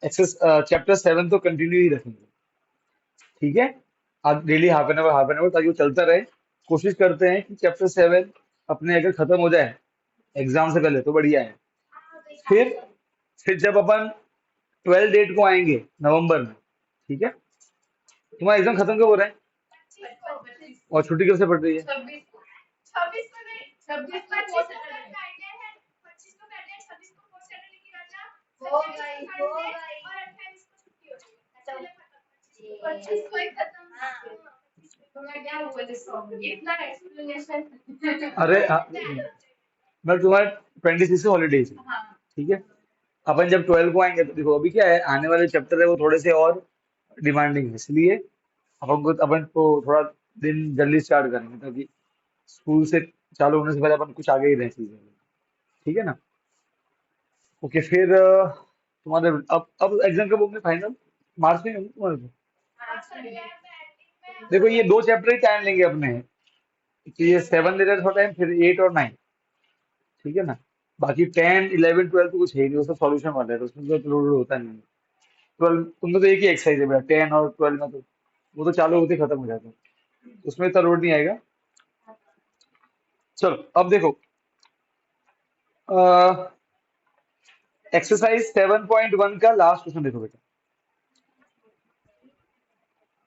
Access chapter 7 तो continue ही रखेंगे, ठीक है। आज डेली हाफ एन आवर ताकि वो चलता रहे। कोशिश करते हैं कि चैप्टर 7 अपने अगर खत्म हो जाए एग्जाम से पहले तो बढ़िया है। फिर फिर जब अपन 12 डेट को आएंगे नवंबर में, ठीक है। तुम्हारा एग्जाम खत्म कब हो रहा है और छुट्टी कब से पड़ रही है? अरे मैं तुम्हारा 26 से हॉलीडेज है, ठीक है। अपन जब 12 को आएंगे तो देखो अभी क्या है, आने वाले चैप्टर है वो थोड़े से और डिमांडिंग है, इसलिए अपन को थोड़ा दिन जल्दी स्टार्ट करेंगे ताकि स्कूल से चालू होने से पहले अपन कुछ आगे ही रहे चीजें, ठीक है ना। ओके, फिर तुम्हारे अब एग्जाम कब होंगे फाइनल? मार्च में होंगे तुम्हारे तो। देखो ये दो चैप्टर ही टाइम लेंगे अपने, तो ये 7 ले रहे थोड़ा टाइम, फिर 8 और 9, ठीक है ना। बाकी 10 11 12 तो कुछ है ही नहीं, वो सब सॉल्यूशन वाला है, तो उसमें तो लोड होता नहीं है। 12 तुमने तो एक ही एक्सरसाइज है बेटा, 10 और 12 में तो वो तो चालू होते ही खत्म हो जाता है, उसमें इतना लोड नहीं आएगा। चलो अब देखो, एक्सरसाइज 7.1 का लास्ट क्वेश्चन देखो बेटा।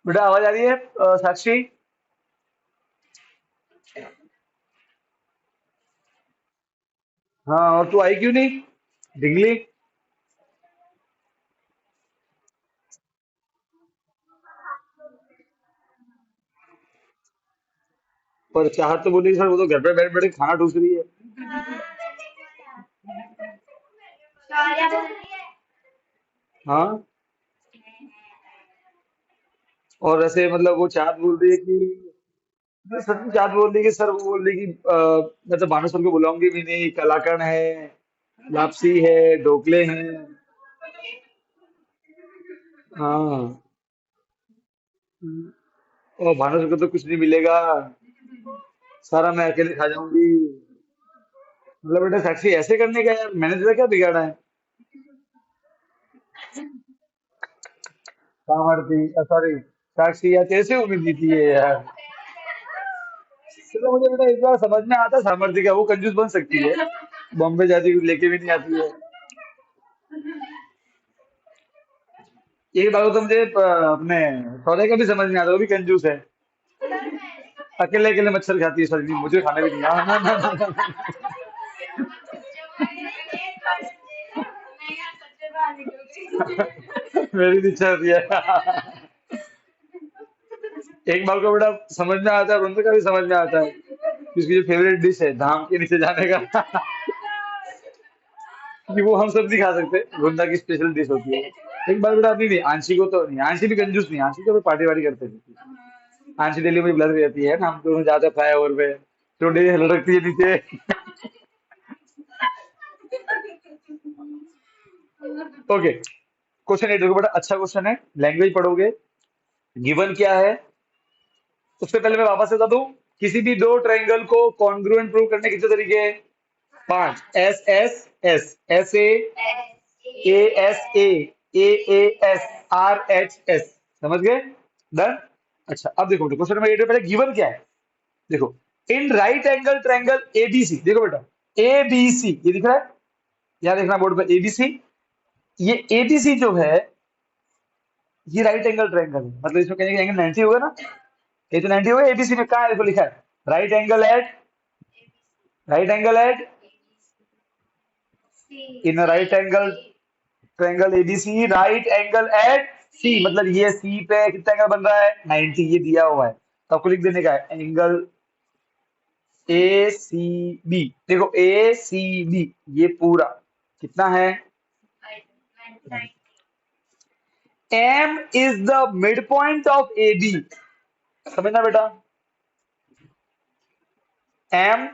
बेटा आवाज आ रही है साक्षी? हाँ, और तू आई क्यों नहीं डिगली? पर चाहत तो बोली सर वो तो घर पे बैठ बैठ के खाना ठूस रही है। हाँ, और ऐसे मतलब वो चाहत बोल रही है कि सर की चाहत बोल रही है कि सर वो बोल रही है कि मैं तो भानु सर को बुलाऊंगी भी नहीं, कलाकंद है, लापसी है, ढोकले हैं। हाँ, और भानु सर को तो कुछ नहीं मिलेगा, सारा मैं अकेले खा जाऊंगी। मतलब बेटा साक्षी ऐसे करने का यार, मैंने तेरा क्या बिगाड़ा है? सामर्थी, सॉरी साक्षी, यार तेरे से उम्मीद नहीं थी ये यार। चलो मुझे बेटा इस बार समझ में आता है सामर्थी का वो कंजूस बन सकती है, बॉम्बे जाती है लेके भी नहीं आती है। एक बात तो मुझे अपने सौदे का भी समझ में आता है, वो भी कंजूस है। अकेले अकेले मच्छर खाती है, सॉरी मुझे खाने भी नहीं, हाँ ना ना ना ना। मेरी भी इच्छा होती है। एक बार को बेटा समझ में आता है, बंदे का भी समझ में आता है कि उसकी जो फेवरेट डिश है धाम के नीचे जाने का। कि वो हम सब नहीं खा सकते, वृंदा की स्पेशल डिश होती है। एक बार बेटा अभी भी आंशी को तो नहीं, आंशी भी कंजूस नहीं, आंशी तो पार्टी वार्टी करते थे। आंशी दिल्ली में ब्लर रहती है ना, हम दोनों जाते हैं फ्लाई ओवर पे, चोटी लटकती है नीचे। ओके, क्वेश्चन 8 देखो बेटा, अच्छा क्वेश्चन है, लैंग्वेज पढ़ोगे। गिवन क्या है, उससे पहले मैं वापस से बता दूं, किसी भी दो ट्रायंगल को कॉन्ग्रुएंट प्रूव करने के कितने तरीके हैं? 5, S S S, S A A S, R H S, समझ गए? डन। अच्छा अब देखो बेटा, क्वेश्चन नंबर 8 में पहले गिवन क्या है, देखो। इन राइट एंगल ट्रायंगल एबीसी, देखो बेटा एबीसी ये दिख रहा है, यहाँ देखना बोर्ड पर एबीसी। ये एबीसी जो है ये राइट एंगल ट्रायंगल है, मतलब इसमें कहेंगे एंगल 90 होगा ना, ये तो 90 होगा। एबीसी में कहा है, देखो लिखा है right angle at, right angle at, in right angle triangle ABC, right angle at C, मतलब ये सी पे कितना एंगल बन रहा है? 90, ये दिया हुआ है, तो आपको लिख देने का है एंगल ए सी बी। देखो ए सी बी ये पूरा कितना है? M is the mid point of A B, समझना बेटा। एम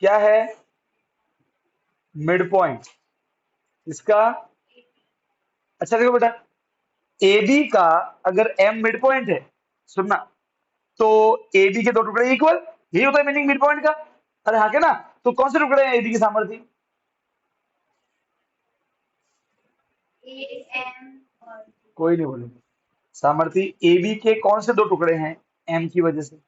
क्या है? मिड पॉइंट इसका। अच्छा देखो बेटा, ए बी का अगर एम मिड पॉइंट है, सुनना, तो ए बी के दो टुकड़े इक्वल, यही होता है मीनिंग मिड पॉइंट का। अरे हाँ के ना, तो कौन से टुकड़े हैं ए बी की सामर्थ्य? कोई नहीं बोलेगा। सामर्थी ए बी के कौन से दो टुकड़े हैं एम की वजह से?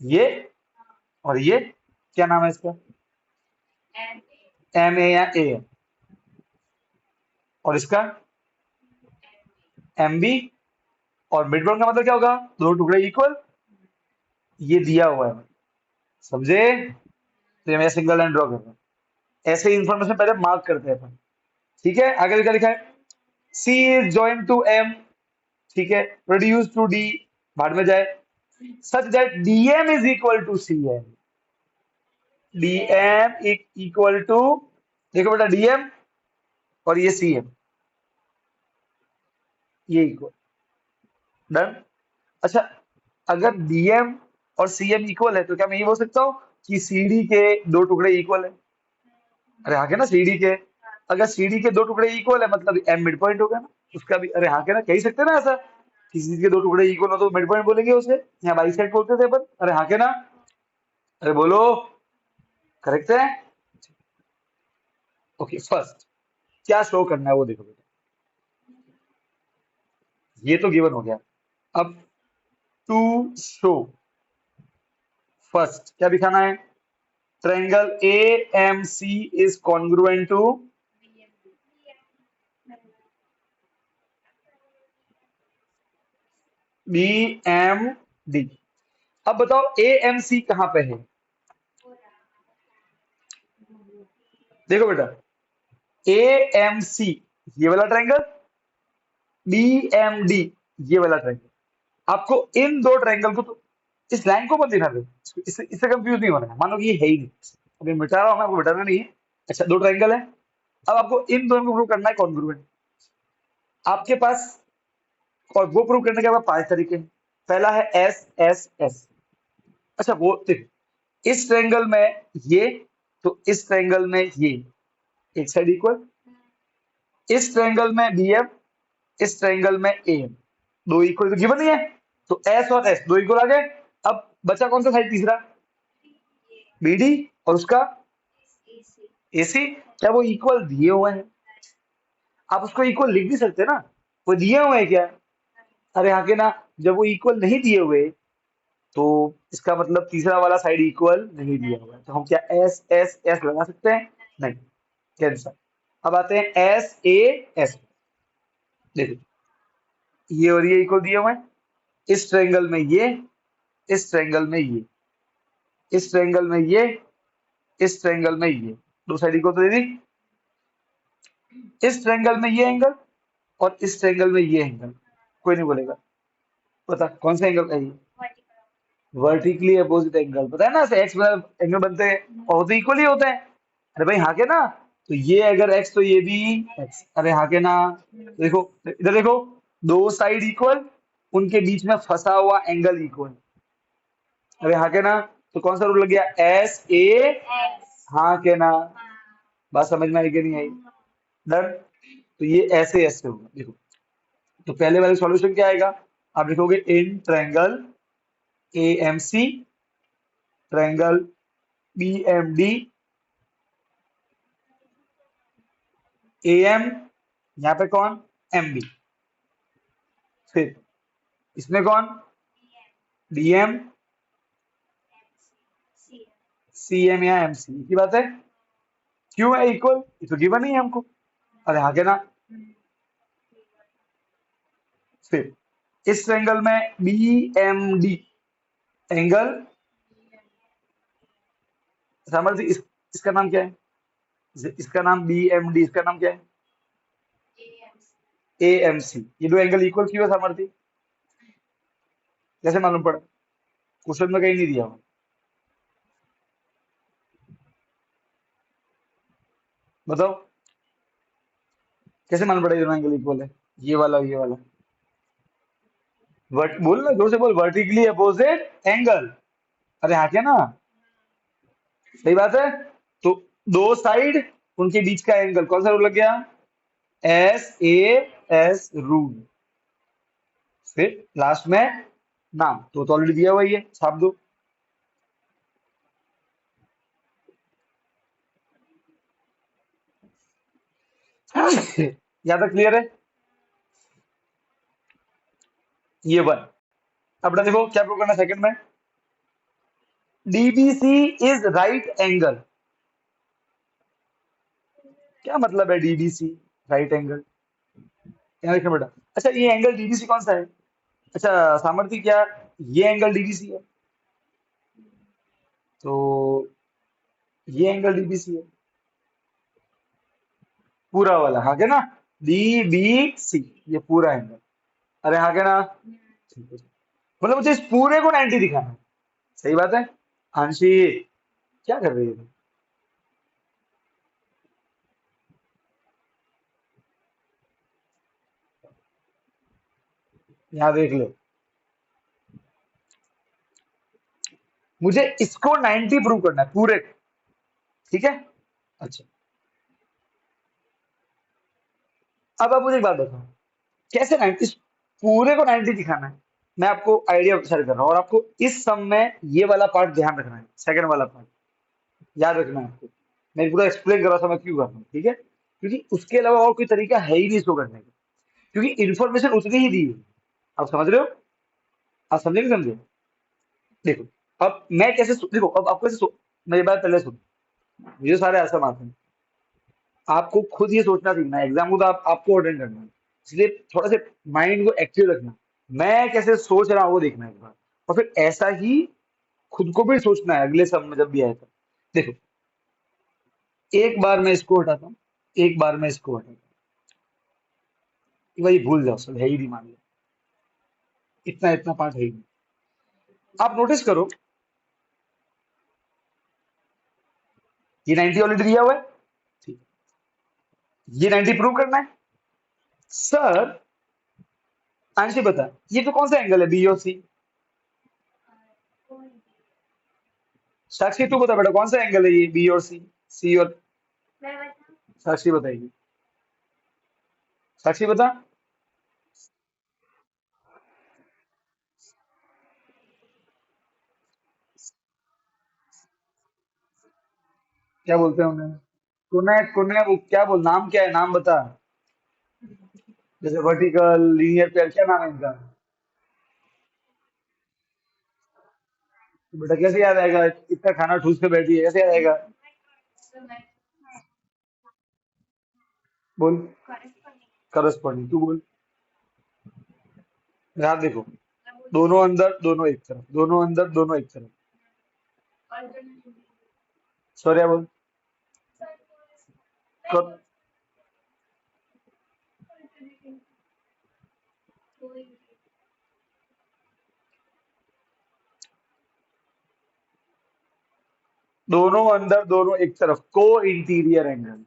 ये और ये, क्या नाम है इसका? एम ए या ए? और इसका एम बी। और मिड का मतलब क्या होगा? दो टुकड़े इक्वल। ये दिया हुआ है, समझे? तो ये मैं सिंगल लाइन ड्रॉ कर रहा हूँ। ऐसे इंफॉर्मेशन पहले मार्क करते हैं अपन। ठीक है, आगे क्या लिखा है? C is join to M, ठीक है, प्रोड्यूस टू डी, बाद में जाए, such that DM is equal to C M. DM equal to, देखो बेटा, डीएम और ये सी एम, ये इक्वल। डन। अच्छा, अगर डीएम और सीएम इक्वल है तो क्या मैं ये बोल सकता हूँ कि सीडी के दो टुकड़े इक्वल है? अरे हाँ के ना, सीडी के, अगर सीडी के दो टुकड़े इक्वल है मतलब एम मिड पॉइंट होगा ना उसका भी। अरे हाँ के ना, कह ही सकते हैं ना ऐसा, किसी के दो टुकड़े इक्वल हो तो मिड पॉइंट बोलेंगे उसे, या बाई साइड बोलते थे अपन। अरे हाँ के ना? अरे बोलो, करेक्ट है। ओके, फर्स्ट क्या शो करना है वो देखो बेटा। ये तो गिवन हो गया। अब टू शो, फर्स्ट क्या दिखाना है? Triangle A M C is congruent to B M D. अब बताओ ए एम सी कहां पे है? देखो बेटा, ए एम सी ये वाला ट्रायंगल, बी एम डी ये वाला ट्रायंगल। आपको इन दो ट्रायंगल को तो, इस लाइन को मत दिखा दो, इससे कंफ्यूज नहीं होना है। मान लो कि ये है ही नहीं, अभी मिटा रहा हूं मैं, आपको मिटाना नहीं है। अच्छा, दो ट्रायंगल है, अब आपको इन दोनों को प्रूव करना है कॉन्ग्रुएंट। आपके पास, और वो प्रूव करने के बाद पांच तरीके हैं। पहला है एस एस एस। अच्छा, वो देखो, इस ट्रायंगल में ये, तो इस ट्रायंगल में ये, एक साइड इक्वल। इस ट्रायंगल में बी एम, इस ट्रायंगल में ए एम, दो इक्वल तो गिवन ही है। तो एस और एस दो इक्वल आ गए। अब बचा कौन सा साइड तीसरा? बी डी, और उसका एसी। क्या वो इक्वल दिए हुए हैं? आप उसको इक्वल लिख भी सकते हैं ना, वो दिए हुए हैं क्या? अरे हाँ के ना, जब वो इक्वल नहीं दिए हुए तो इसका मतलब तीसरा वाला साइड इक्वल नहीं दिया हुआ है, तो हम क्या एस एस एस लगा सकते हैं? नहीं, कैंसर। अब आते हैं एस ए एस। देखो, ये और ये इक्वल दिए हुए हैं, इस ट्रायंगल में ये, इस ट्रायंगल में ये, इस ट्रायंगल में ये, इस ट्रायंगल में ये, दो साइड इक्वल तो दे दी। इस ट्रायंगल में ये एंगल और इस ट्रायंगल में ये एंगल, कोई नहीं बोलेगा। पता कौन सा एंगल है ये? वर्टिकली अपोजिट एंगल, पता है ना, ऐसे एक्स एंगल बनते हैं और होते इक्वल ही होते हैं। अरे भाई हाँ के ना, तो ये अगर एक्स तो ये भी एक्स। अरे हाँ के ना, देखो इधर देखो, दो साइड इक्वल, उनके बीच में फंसा हुआ एंगल इक्वल। अरे हाँ के ना, तो कौन सा रूल लग गया? S A. हाँ के ना? बात समझ में आई कि नहीं आई? डन। तो ये ऐसे ऐसे होगा, देखो। तो पहले वाले सॉल्यूशन क्या आएगा? आप लिखोगे in triangle A M C, triangle B M D, A M, यहाँ पे कौन? M B. फिर इसमें कौन? डी एम, सी एम या एम सी की बात है। क्यों है इक्वल? ये तो गिवन नहीं है हमको। अरे आगे ना, फिर इस ट्रायंगल में बी एम डी एंगल, सामर्थ्य इसका नाम क्या है? इसका नाम बी एम डी, इसका नाम क्या है? A M C. ये दो एंगल इक्वल क्यों है सामर्थ्य? कैसे मालूम पड़ा? क्वेश्चन में कहीं नहीं दिया हुआ। बताओ कैसे मालूम पड़ा ये दोनों एंगल इक्वल है? ये वाला और ये वाला। बोल ना, जोर से बोल, वर्टिकली अपोजिट एंगल। अरे हाँ क्या ना, सही बात है। तो दो साइड, उनके बीच का एंगल, कौन सा रूल लग गया? S A S rule. फिर लास्ट में नाम तो ऑलरेडी दिया हुआ ही है, छाप दो। यहाँ तक क्लियर है? ये वन। अब बेटा देखो क्या प्रूव करना है सेकंड में। DBC is right angle. क्या मतलब है डीबीसी राइट एंगल? यहाँ देखो बेटा। अच्छा ये एंगल डीबीसी कौन सा है? अच्छा सामर्थ्य क्या ये एंगल डीबीसी है? तो ये एंगल डीबीसी है पूरा वाला, हाँ क्या ना? डीबीसी ये पूरा एंगल। अरे हाँ क्या ना? ठीक है। मतलब मुझे इस पूरे को 90 दिखाना है। सही बात है। आंशी क्या कर रही है? यहाँ देख लो। मुझे इसको 90 प्रूव करना है पूरे को, ठीक है? अच्छा अब आप मुझे एक बात बताओ, कैसे 90 इस पूरे को 90 दिखाना है? मैं आपको आइडिया शेयर कर रहा हूँ और आपको इस सम में ये वाला पार्ट ध्यान रखना है, सेकंड वाला पार्ट याद रखना है आपको। मैं पूरा एक्सप्लेन कर रहा था मैं क्यों कर रहा हूँ, ठीक है? क्योंकि उसके अलावा और कोई तरीका है ही नहीं इसको करने का, क्योंकि इन्फॉर्मेशन उतनी ही दी है। आप समझ रहे हो? आप समझे नहीं समझे? देखो अब मैं कैसे देखो अब आपको कैसे मेरी बात पहले सुनो। मुझे सारे आंसर आते हैं, आपको खुद ये सोचना सीखना है, एग्जाम को तो आपको अटेंड करना है, इसलिए थोड़ा सा माइंड को एक्टिव रखना। मैं कैसे सोच रहा हूँ वो देखना है एक बार, और फिर ऐसा ही खुद को भी सोचना है अगले सब में जब भी आएगा। देखो एक बार मैं इसको हटाता हूँ, एक बार मैं इसको हटाता हूँ, वही भूल जाओ, सब है ही दिमाग में, इतना इतना पार्ट है ही नहीं। आप नोटिस करो ये 90 ऑलरेडी दिया हुआ है, ठीक है। ये 90 प्रूव करना है सर। आंशी बता ये तो कौन सा एंगल है, बी और सी? साक्षी तू बता बेटा कौन सा एंगल है ये बी और सी? सी और साक्षी बताएगी। साक्षी बता। क्या बोलते हैं उन्हें? कोने कोने वो क्या बोल, नाम क्या है, नाम बता। जैसे वर्टिकल लीनियर पेयर, क्या नाम है इनका? तो बेटा कैसे याद आएगा, इतना खाना ठूस के बैठी है कैसे याद आएगा? बोल। करस्पॉन्डिंग तू बोल। याद देखो, दोनों अंदर दोनों एक तरफ, दोनों अंदर दोनों एक तरफ। सॉरी बोल। कर, दोनों अंदर दोनों एक तरफ को इंटीरियर एंगल।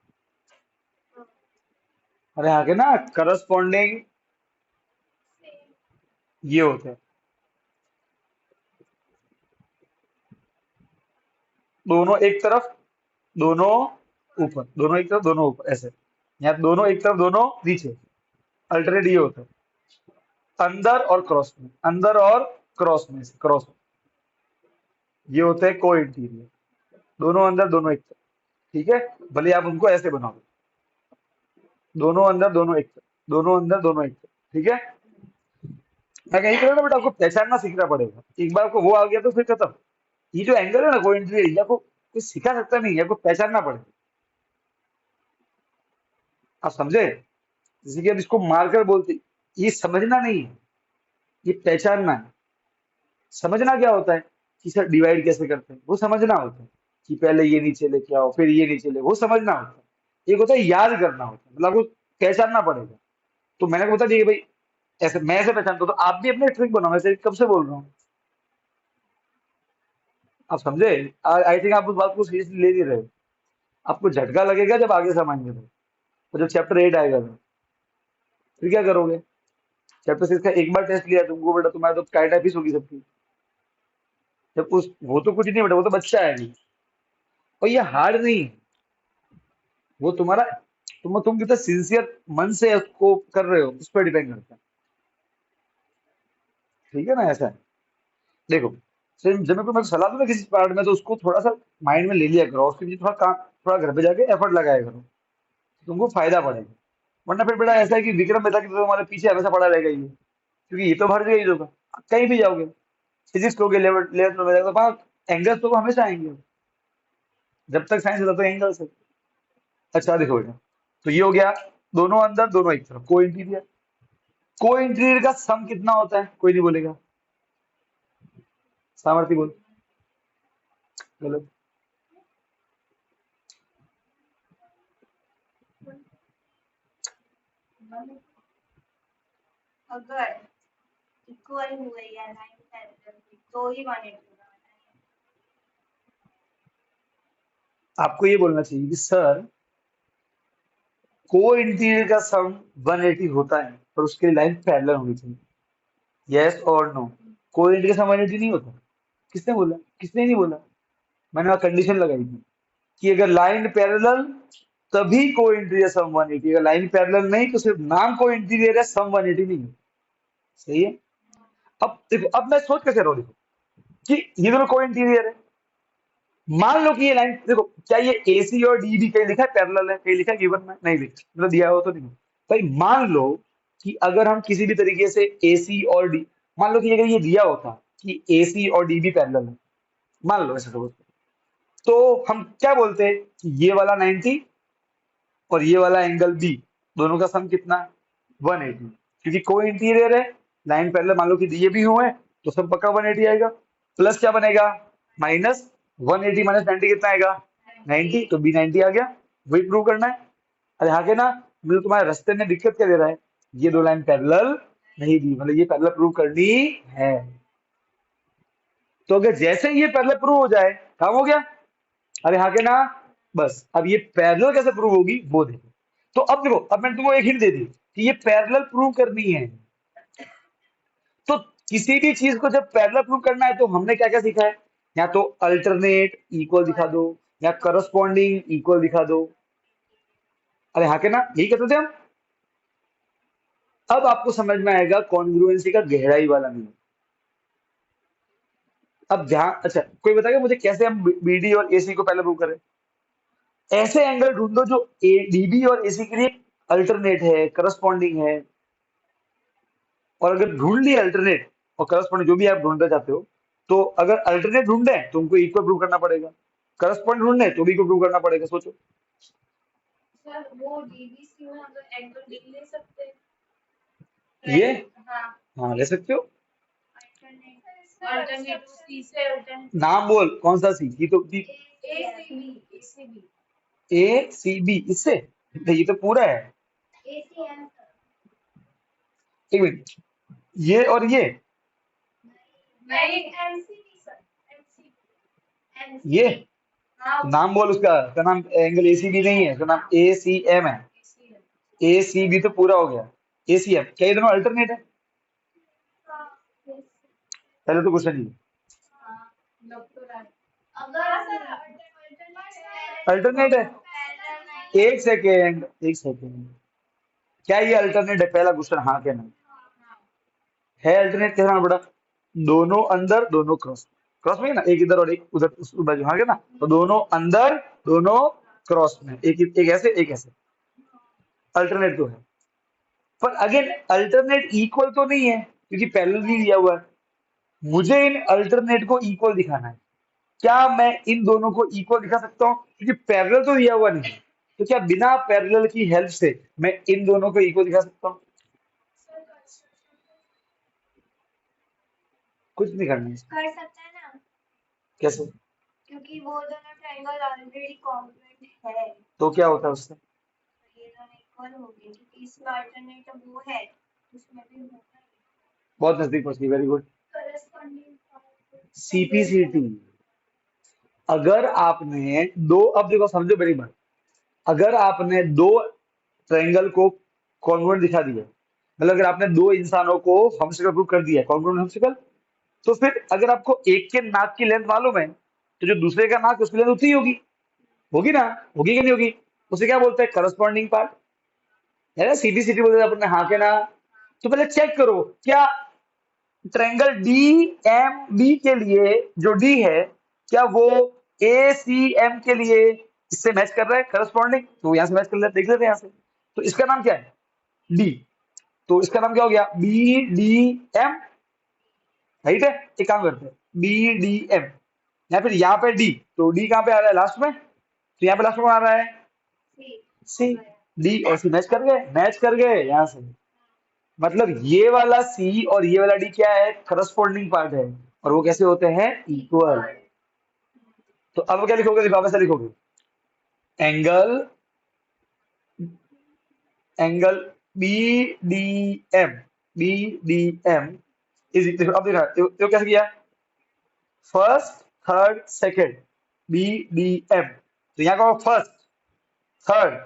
अरे आगे ना करस्पॉन्डिंग ये होता है, दोनों एक तरफ दोनों ऊपर, दोनों एक तरफ दोनों ऊपर ऐसे। यहाँ दोनों एक तरफ दोनों नीचे, अल्टरनेट ये होता है। अंदर और क्रॉस में, अंदर और क्रॉस में से क्रॉस में, ये होते हैं को इंटीरियर। दोनों अंदर दोनों एक तरफ, ठीक है? भले आप उनको ऐसे बनाओ, दोनों अंदर दोनों एक तरफ, दोनों अंदर दोनों एक तरफ, ठीक है? मैं कहीं कह ना बेटा आपको पहचानना सीखना पड़ेगा, एक बार को वो आ गया तो फिर खत्म। ये जो एंगल है ना को इंटीरियर, ये आपको कोई सिखा सकता नहीं है, आपको पहचानना पड़ेगा। आप समझे? जैसे कि अब इसको मार्कर बोलते, ये समझना नहीं है, ये पहचानना है। समझना क्या होता है कि सर डिवाइड कैसे करते हैं, वो समझना होता है कि पहले ये नीचे लेके आओ फिर ये नीचे ले, वो समझना होता है। एक होता है याद करना होता है, मतलब आपको पहचानना पड़ेगा। तो मैंने को बता दिया कि भाई ऐसे मैं ऐसे पहचानता हूँ, तो आप भी अपने ट्रिक बनाओ, ऐसे कब से बोल रहा हूँ। आप समझे? आई थिंक आप उस बात को सीरियसली ले नहीं रहे हो। आपको झटका लगेगा जब आगे समझेंगे तो जब चैप्टर 8 आएगा तो फिर क्या करोगे? चैप्टर 6 का एक बार टेस्ट लिया तुमको बेटा, तुम्हारा तो स्काई टाइप ही होगी सबकी। जब उस वो तो कुछ नहीं बेटा, वो तो बच्चा है अभी, और ये हार्ड नहीं है। वो तुम्हारा तुम कितना सिंसियर मन से उसको कर रहे हो उस पर डिपेंड करता है, ठीक है ना? ऐसा है। देखो जब मैं तुम्हें सलाह दूं ना किसी पार्ट में, तो उसको थोड़ा सा माइंड में ले लिया करो, उसके लिए थोड़ा काम, थोड़ा घर पे जाके एफर्ट लगाया करो, तुमको फायदा पड़ेगा। वरना फिर बेटा ऐसा है कि विक्रम मेहता की तो हमारे पीछे हमेशा पड़ा रहेगा ये, क्योंकि ये तो भर जाएगा, ये होगा कहीं भी जाओगे, फिजिक्स लोगे, लेवल लेवल में जाओगे, वहाँ एंगल्स तो हमेशा आएंगे, जब तक साइंस है तब तक एंगल्स है। अच्छा देखो बेटा, तो ये हो गया, दोनों अंदर दोनों एक तरफ, को इंटीरियर। को इंटीरियर का सम कितना होता है, कोई नहीं बोलेगा, सामर्थ्य बोल। गलत। अगर इक्वल हुए या लाइन पैरेलल तो ही 180 होगा। आपको ये बोलना चाहिए कि सर को इंटीरियर का सम 180 होता है, पर उसके लिए लाइन पैरेलल होनी चाहिए, यस और नो। को इंटीरियर का सम 180 नहीं होता। किसने बोला, किसने नहीं बोला, मैंने वहां कंडीशन लगाई थी कि अगर लाइन पैरेलल तभी को इंटीरियर सम 180, अगर लाइन पैरेलल नहीं तो सिर्फ नाम को इंटीरियर है, सम 180 नहीं है। सही है। अब देखो, अब मैं सोच कैसे रहा हूं, देखो कि ये दोनों को इंटीरियर है, मान लो कि ये लाइन देखो, क्या ये एसी और डीबी कहीं लिखा है पैरेलल है, कहीं लिखा है गिवन में, नहीं लिखा, मतलब दिया हो तो नहीं। भाई मान लो कि अगर हम किसी भी तरीके से एसी और डी, मान लो कि अगर ये दिया होता कि एसी और डीबी पैरेलल है, मान लो ऐसा सपोज, तो हम क्या बोलते हैं कि ये वाला 90 और ये वाला एंगल बी, दोनों का सम कितना, 180, क्योंकि को इंटीरियर है, लाइन पैरेलल मान लो कि दिए भी हुए हैं, तो सब पक्का 180 आएगा। प्लस क्या बनेगा, माइनस 180 माइनस 90 कितना आएगा, 90, तो बी 90 आ गया, वही प्रूव करना है। अरे आगे ना, मतलब तुम्हारे रास्ते में दिक्कत क्या दे रहा है, ये दो लाइन पैरेलल नहीं दी, मतलब ये पैरेलल प्रूव करनी है। तो अगर जैसे ही ये पैरेलल प्रूव हो जाए, काम हो गया। अरे हाँ के ना, बस अब ये पैरेलल कैसे प्रूव होगी वो देखो। तो अब देखो, अब मैंने तुमको एक हिंट दे दी कि ये पैरेलल प्रूव करनी है। तो किसी भी चीज को जब पैरेलल प्रूव करना है तो हमने क्या क्या सीखा है, या तो अल्टरनेट इक्वल दिखा दो, या करस्पॉन्डिंग इक्वल दिखा दो। अरे हाँ के ना, यही कहते थे हम। अब आपको समझ में आएगा कॉन्ग्रुएंसी का गहराई वाला मीनिंग। अब ध्यान, अच्छा कोई बताएगा मुझे कैसे हम बीडी और एसी को पहले प्रूव करें। ऐसे एंगल ढूंढो जो डीबी और एसी के लिए अल्टरनेट है, करस्पॉन्डिंग है। और अगर ढूंढ लिया अल्टरनेट और करस्पॉन्डिंग जो भी आप ढूंढना चाहते हो, तो अगर अल्टरनेट ढूंढे तो उनको इक्वल प्रूव करना पड़ेगा, करस्पॉन्डिंग ढूंढे तो भी इक्वल प्रूव करना पड़ेगा। सोचो। सर वो डीबीसी में हम लोग एंगल डी ले सकते हैं। ये हाँ हाँ ले सकते हो। अल्टरनेट सी से अल्टरनेट नाम बोल कौन सा सी, ये तो एसीबी ए सी बी, इससे ये तो पूरा है। एसीएम एक मिनट, ये और ये नहीं एमसीबी सर एमसीबी ये हाँ नाम बोल उसका, उसका नाम एंगल ए सी बी नहीं है, उसका नाम ए सी एम है। ए सी बी तो पूरा हो गया, ए सी एम क्या ये दोनों अल्टरनेट है, पहले तो क्वेश्चन ही अल्टरनेट है। एक सेकेंड, क्या ये अल्टरनेट है, पहला क्वेश्चन हाँ क्या नहीं है। अल्टरनेट कैसे ना बेटा, दोनों अंदर दोनों क्रॉस, क्रॉस में है ना, एक इधर और एक उधर उस बाजू, हाँ क्या ना, तो दोनों अंदर दोनों क्रॉस में, एक ऐसे एक ऐसे, अल्टरनेट तो है। पर अगेन अल्टरनेट इक्वल तो नहीं है, क्योंकि पैरेलल भी दिया हुआ है। मुझे इन अल्टरनेट को इक्वल दिखाना है। क्या मैं इन दोनों को इक्वल दिखा सकता हूँ, क्योंकि पैरेलल तो दिया हुआ नहीं है, तो क्या बिना पैरेलल की हेल्प से मैं इन दोनों को इक्वल दिखा सकता हूँ। कुछ नहीं करना है। कर सकते हैं ना, कैसे, क्योंकि वो दोनों ट्रायंगल ऑलरेडी कॉन्ग्रुएंट है, तो क्या होता है उससे, ये दोनों इक्वल हो गए क्योंकि इसमें अल्टरनेट वो है, उसमें भी होगा बहुत नजदीक पहुंच गई, वेरी गुड। करस्पॉन्डिंग सीपीसीटी, अगर आपने दो, अब देखो समझो मेरी बात, अगर आपने दो ट्रायंगल को कॉन्ग्रुएंट दिखा दिया, मतलब अगर आपने दो इंसानों को हमशक्ल प्रूव कर दिया, कॉन्ग्रुएंट हमशक्ल, तो फिर अगर आपको एक के नाक की लेंथ मालूम है, तो जो दूसरे का नाक उसकी लेंथ उतनी होगी, होगी ना, होगी कि नहीं होगी, उसे क्या बोलते हैं, करस्पॉन्डिंग पार्ट, है ना, सीधी सीधी बोलते हैं अपने, हाँ के ना। तो पहले चेक करो क्या ट्रायंगल डी एम बी के लिए जो डी है, क्या वो ए सी एम के लिए इससे मैच कर रहा है करस्पॉन्डिंग, तो यहाँ से मैच कर लेते, देख लेते हैं यहाँ से। तो इसका नाम क्या है, डी, तो इसका नाम क्या हो गया, बी डी एम, राइट है। एक काम करते हैं, बी डी एम, या फिर यहाँ पे डी, तो डी कहाँ पे आ रहा है, लास्ट में, तो यहाँ पे लास्ट में आ रहा है सी सी, डी और सी मैच कर गए, मैच कर गए यहाँ से, मतलब ये वाला सी और ये वाला डी क्या है, करस्पॉन्डिंग पार्ट है, और वो कैसे होते हैं, इक्वल। तो अब क्या लिखोगे, लिखो ऐसा लिखोगे, angle, angle B D M, B D M is, देखो अब देखा तो कैसे किया, first third second, B D M, तो यहाँ का first third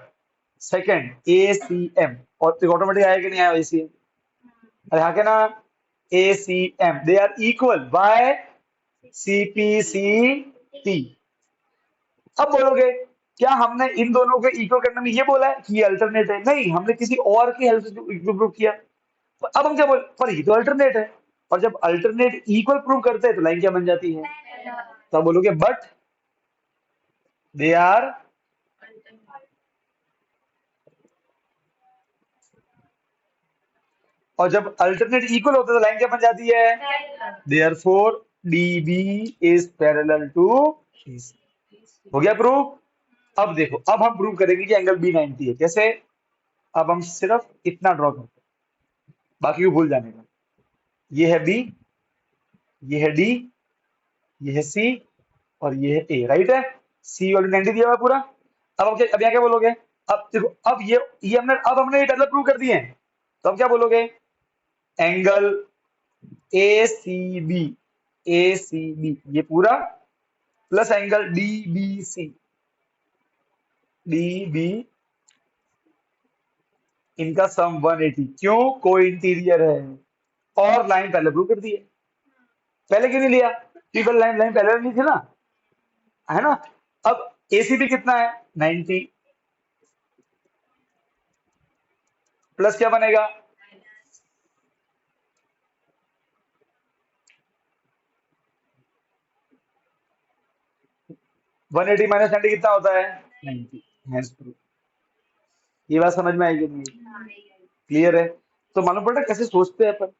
second A C M, और ऑटोमेटिक आया कि नहीं आया, ए सी एम, और यहाँ के ना A C M, they are equal by C P C T. अब बोलोगे क्या हमने इन दोनों को इक्वल करने में ये बोला है कि ये अल्टरनेट है, नहीं, हमने किसी और की हेल्प से प्रूव किया। तो अब हम क्या बोल, पर ये तो अल्टरनेट है, और जब अल्टरनेट इक्वल प्रूव करते हैं तो लाइन क्या बन जाती है, तो आप बोलोगे बट दे आर, और जब अल्टरनेट इक्वल होता है तो लाइन क्या बन जाती है, therefore DB is parallel to AC। हो गया प्रूफ। अब देखो, अब हम प्रूव करेंगे कि एंगल बी 90 है, कैसे, अब हम सिर्फ इतना ड्रॉ करते हैं, बाकी को भूल जाने का, ये है बी, ये है डी, ये है सी, और ये है ए, राइट है, सी और 90 दिया हुआ है पूरा। अब यहाँ क्या बोलोगे, अब देखो, अब ये हमने, अब हमने ये पहले प्रूव कर दिए हैं, तो अब क्या बोलोगे, angle A C B, A C B ये पूरा plus angle D B C, D B, इनका सम 180, क्यों, को इंटीरियर है, और लाइन पहले प्रूव कर दी है, पहले क्यों नहीं लिया, ट्रिपल लाइन, लाइन पहले नहीं थी ना, है ना। अब एसीबी कितना है, 90, प्लस क्या बनेगा, वन एटी माइनस 90 कितना होता है, 90, हैंस प्रूफ। ये बात समझ में आएगी नहीं, क्लियर है। तो मालूम पड़ रहा है कैसे सोचते हैं अपन।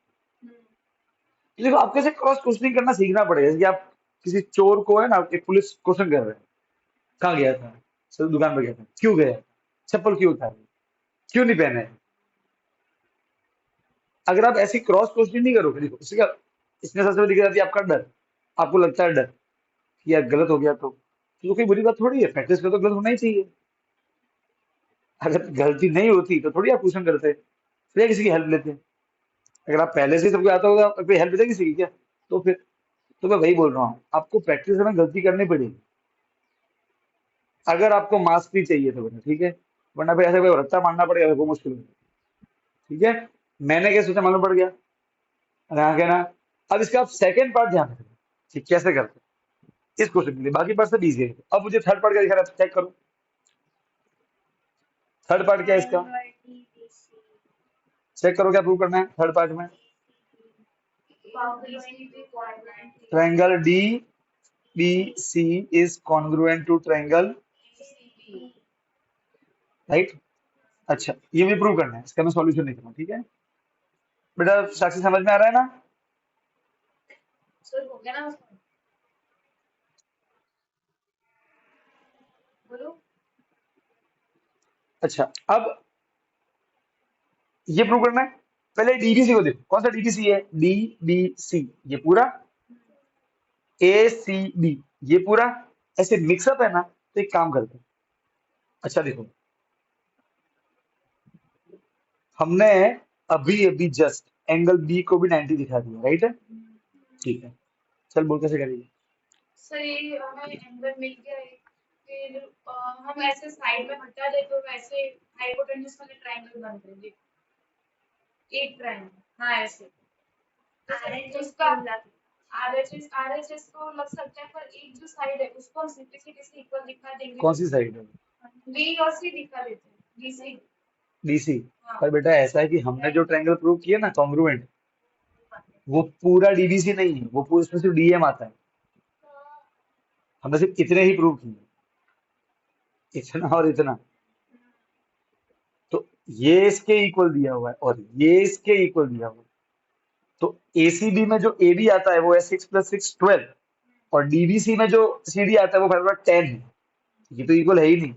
देखो आपको ऐसे क्रॉस क्वेश्चनिंग करना सीखना पड़ेगा, जैसे कि आप किसी चोर को है ना, एक पुलिस क्वेश्चन कर रहे हैं, कहाँ गया था, सर दुकान पे गया था, क्यों गया, चप्पल क्यों उतारी, क्यों नहीं पहने। अगर आप ऐसी क्रॉस क्वेश्चनिंग नहीं करोगे, देखो इससे क्या, इसमें सबसे बड़ी दिक्कत आती है आपका डर, आपको लगता है डर कि यार गलत हो गया तो कोई बुरी बात थोड़ी है, प्रैक्टिस कर तो गलत होना ही चाहिए। अगर गलती नहीं होती तो थोड़ी आप क्वेश्चन करते, फिर किसी की हेल्प लेते। अगर आप पहले से ही सबको आता होगा, कोई हेल्प लेते किसी की क्या, तो फिर, तो मैं वही बोल रहा हूँ, आपको प्रैक्टिस में गलती करनी पड़ेगी, अगर आपको मार्क्स भी चाहिए तो बेटा, ठीक है, वरना फिर ऐसे कोई रट्टा मारना पड़ेगा, वो मुश्किल है, ठीक है। मैंने क्या सोचा मालूम पड़ गया, यहाँ के ना, अब इसका आप सेकंड पार्ट ध्यान रखना, ठीक, कैसे करते हैं इस क्वेश्चन के लिए, बाकी पार्ट सब इजी है। अब मुझे थर्ड पार्ट का दिखा रहा है, चेक करो थर्ड पार्ट क्या है इसका, चेक करो क्या प्रूव करना है थर्ड पार्ट में, triangle D B C is congruent to triangle, right. अच्छा ये मुझे प्रूव करना है, इसका मैं सॉल्यूशन लिख रहा हूँ, ठीक है बेटा, साक्षी समझ में आ रहा है ना। सर हो गया ना उसमें, बोलो। अच्छा अब ये प्रूव करना है, पहले डीबीसी को देखो, कौन सा डीबीसी है, डी बी सी ये पूरा, ए सी बी ये पूरा, ऐसे मिक्सअप है ना, तो एक काम करते हैं, अच्छा देखो, हमने अभी अभी जस्ट एंगल बी को भी 90 दिखा दिया, राइट है, ठीक है, चल बोल कैसे करेंगे। सर ये हमें एंगल मिल गया है, फिर हम ऐसे साइड में हटा दे तो वैसे हाइपोटेन्यूज वाले ट्रायंगल बन रहे हैं, एक ट्रायंगल, हाँ ऐसे, तो उसका आरएचएस को लग सकता है, पर एक जो साइड है उसको हम सिंपलिसिटी से इक्वल दिखा देंगे, कौन सी साइड है, बी और सी दिखा देते हैं, डीसी। डीसी। हाँ पर बेटा ऐसा है कि हमने जो ट्रायंगल प्रूव किया ना कॉन्ग्रुएंट, वो पूरा डीबीसी नहीं है, वो पूरा उसमें सिर्फ डीएम आता है, हमने सिर्फ इतने ही प्रूव किए, इतना और इतना। तो ये इसके इक्वल दिया हुआ है और ये इसके इक्वल दिया हुआ है। तो एसीबी में जो एबी आता है वो है 6 + 6 12, और डीबीसी में जो सीडी आता है वो 5/10 है। ये तो इक्वल है ही नहीं।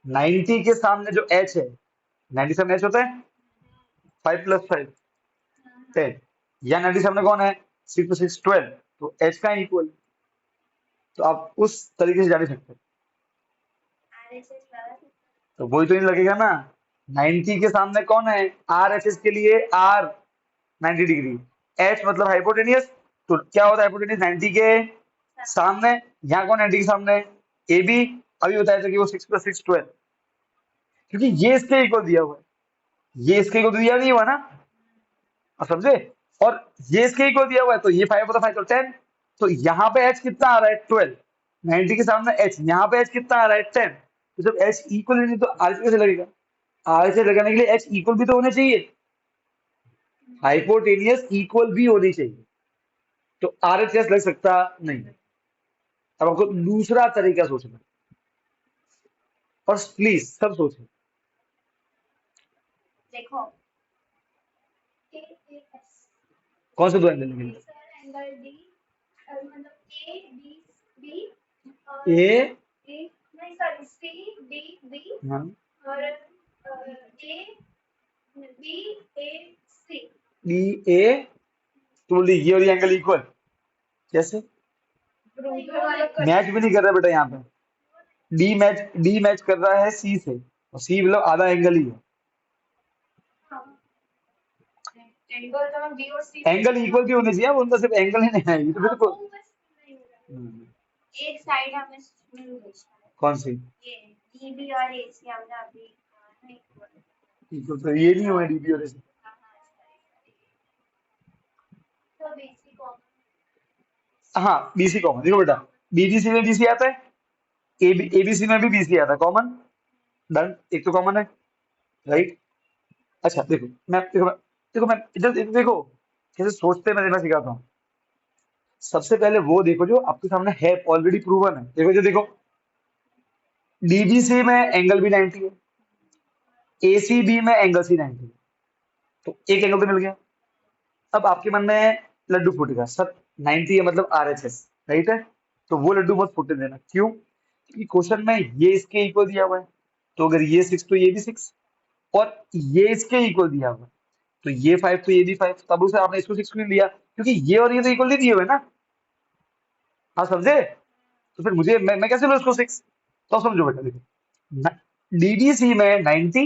90 के सामने जो एच है, 90 सामने एच होता है 5 + 5 10, या 90 सामने कौन है 6 + 6 12, तो एच का इक्वल। तो आप उस तरीके से जा नहीं सकते। तो वही तो नहीं लगेगा ना। 90 के सामने कौन है, आर एच एस के लिए आर 90 डिग्री, एच मतलब हाइपोटेनियस। तो क्या होता है हाइपोटेनियस 90 के सामने, यहाँ कौन 90 के सामने, ए बी। अभी बताया था कि वो 6 + 6 12, क्योंकि ये इसके इक्वल दिया हुआ है, ये इसके इक्वल दिया नहीं हुआ ना, आप समझे। और ये इसके इक्वल दिया हुआ है, तो ये 5/5 तो 10। तो यहाँ पे एच कितना आ रहा है 12, 90 के सामने एच, यहाँ पे एच कितना आ रहा है 10। तो जब एच इक्वल नहीं तो आर कैसे लगेगा, आर से लगाने के लिए एच इक्वल भी तो होने चाहिए, हाइपोटेनियस इक्वल भी होनी चाहिए। तो आर एच एस लग सकता नहीं। अब आपको दूसरा तरीका सोचना, और प्लीज सब सोचें। देखो कौन से दो एंगल निकलेंगे, एंगल डी, मतलब ए बी बी ए, और ए, नहीं सॉरी, सी डी बी हाँ, और A B A C. D A, तो बोलिए ये और ये एंगल इक्वल कैसे, मैच भी नहीं कर रहा बेटा यहाँ पे। डी मैच कर रहा है सी से, और सी मतलब आधा एंगल ही है। एंगल तो हम बी और सी एंगल इक्वल भी होने चाहिए, वो उनका सिर्फ एंगल ही नहीं है, ये तो बिल्कुल। एक साइड हमें मिल गई शायद। कौन सी, ये डीबी और एसी हमने अभी नहीं इक्वल तो ये नहीं हुआ डीबी और ऐसे। तो बीसी कॉमन। हाँ बीसी कॉमन, देखो बेटा, बीडीसी में बीसी आता है, एबीसी में भी बीसी आता है, कॉमन। डन, एक तो कॉमन है, राइट। अच्छा देखो मैं इधर देखो कैसे सोचते हैं, मैं देना सिखाता हूँ। सबसे पहले वो देखो जो आपके सामने है, ऑलरेडी प्रूवन है। देखो जो देखो, डीबीसी में एंगल भी 90 है, एसीबी में एंगल सी 90 है, तो एक एंगल तो मिल गया। अब आपके मन में लड्डू फूटेगा, सर 90 है मतलब आरएचएस, राइट है। तो वो लड्डू मत फूटने देना, क्यों, क्योंकि क्वेश्चन में ये इसके इक्वल दिया हुआ है, तो अगर ये 6 तो ये भी 6, और ये इसके इक्वल दिया हुआ है, तो ये 5 तो ये भी 5। तब उसे आपने इसको 6 क्यों लिया, क्योंकि ये और ये तो इक्वल नहीं दिए हुए ना, आप समझे। तो फिर मुझे मैं कैसे लूँ इसको 6। तो समझो बेटा, देखो डीडीसी में 90,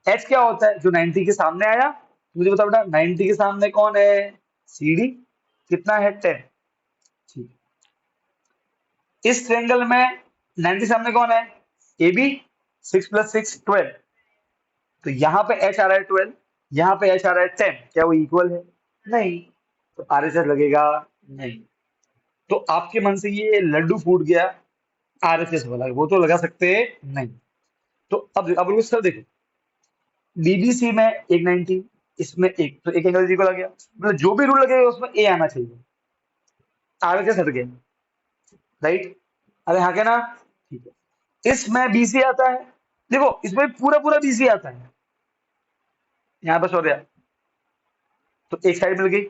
एच क्या होता है जो 90 के सामने आया, तो मुझे बताओ बेटा 90 के सामने कौन है, सीडी, कितना है 10, ठीक। इस ट्रेंगल में 90 सामने कौन है, ए बी, 6 + 6 12, तो यहाँ पे एच आ रहा है 12, यहाँ पे एच आ रहा है 10, क्या वो इक्वल है, नहीं। तो आर एच एस लगेगा नहीं। तो आपके मन से ये लड्डू फूट गया आर एच एस वाला, वो तो लगा सकते नहीं। तो अब लोग सर देखो, डीबीसी में एक 90, इसमें एक, तो एक एंगल इक्वल आ गया, मतलब जो भी रूल लगेगा उसमें ए आना चाहिए, आर एच एस हट गया, राइट। अरे हाँ क्या ना, ठीक है। इसमें बीसी आता है, देखो इसमें पूरा पूरा बीसी आता है, यहाँ पर सॉरी, तो एक साइड मिल गई।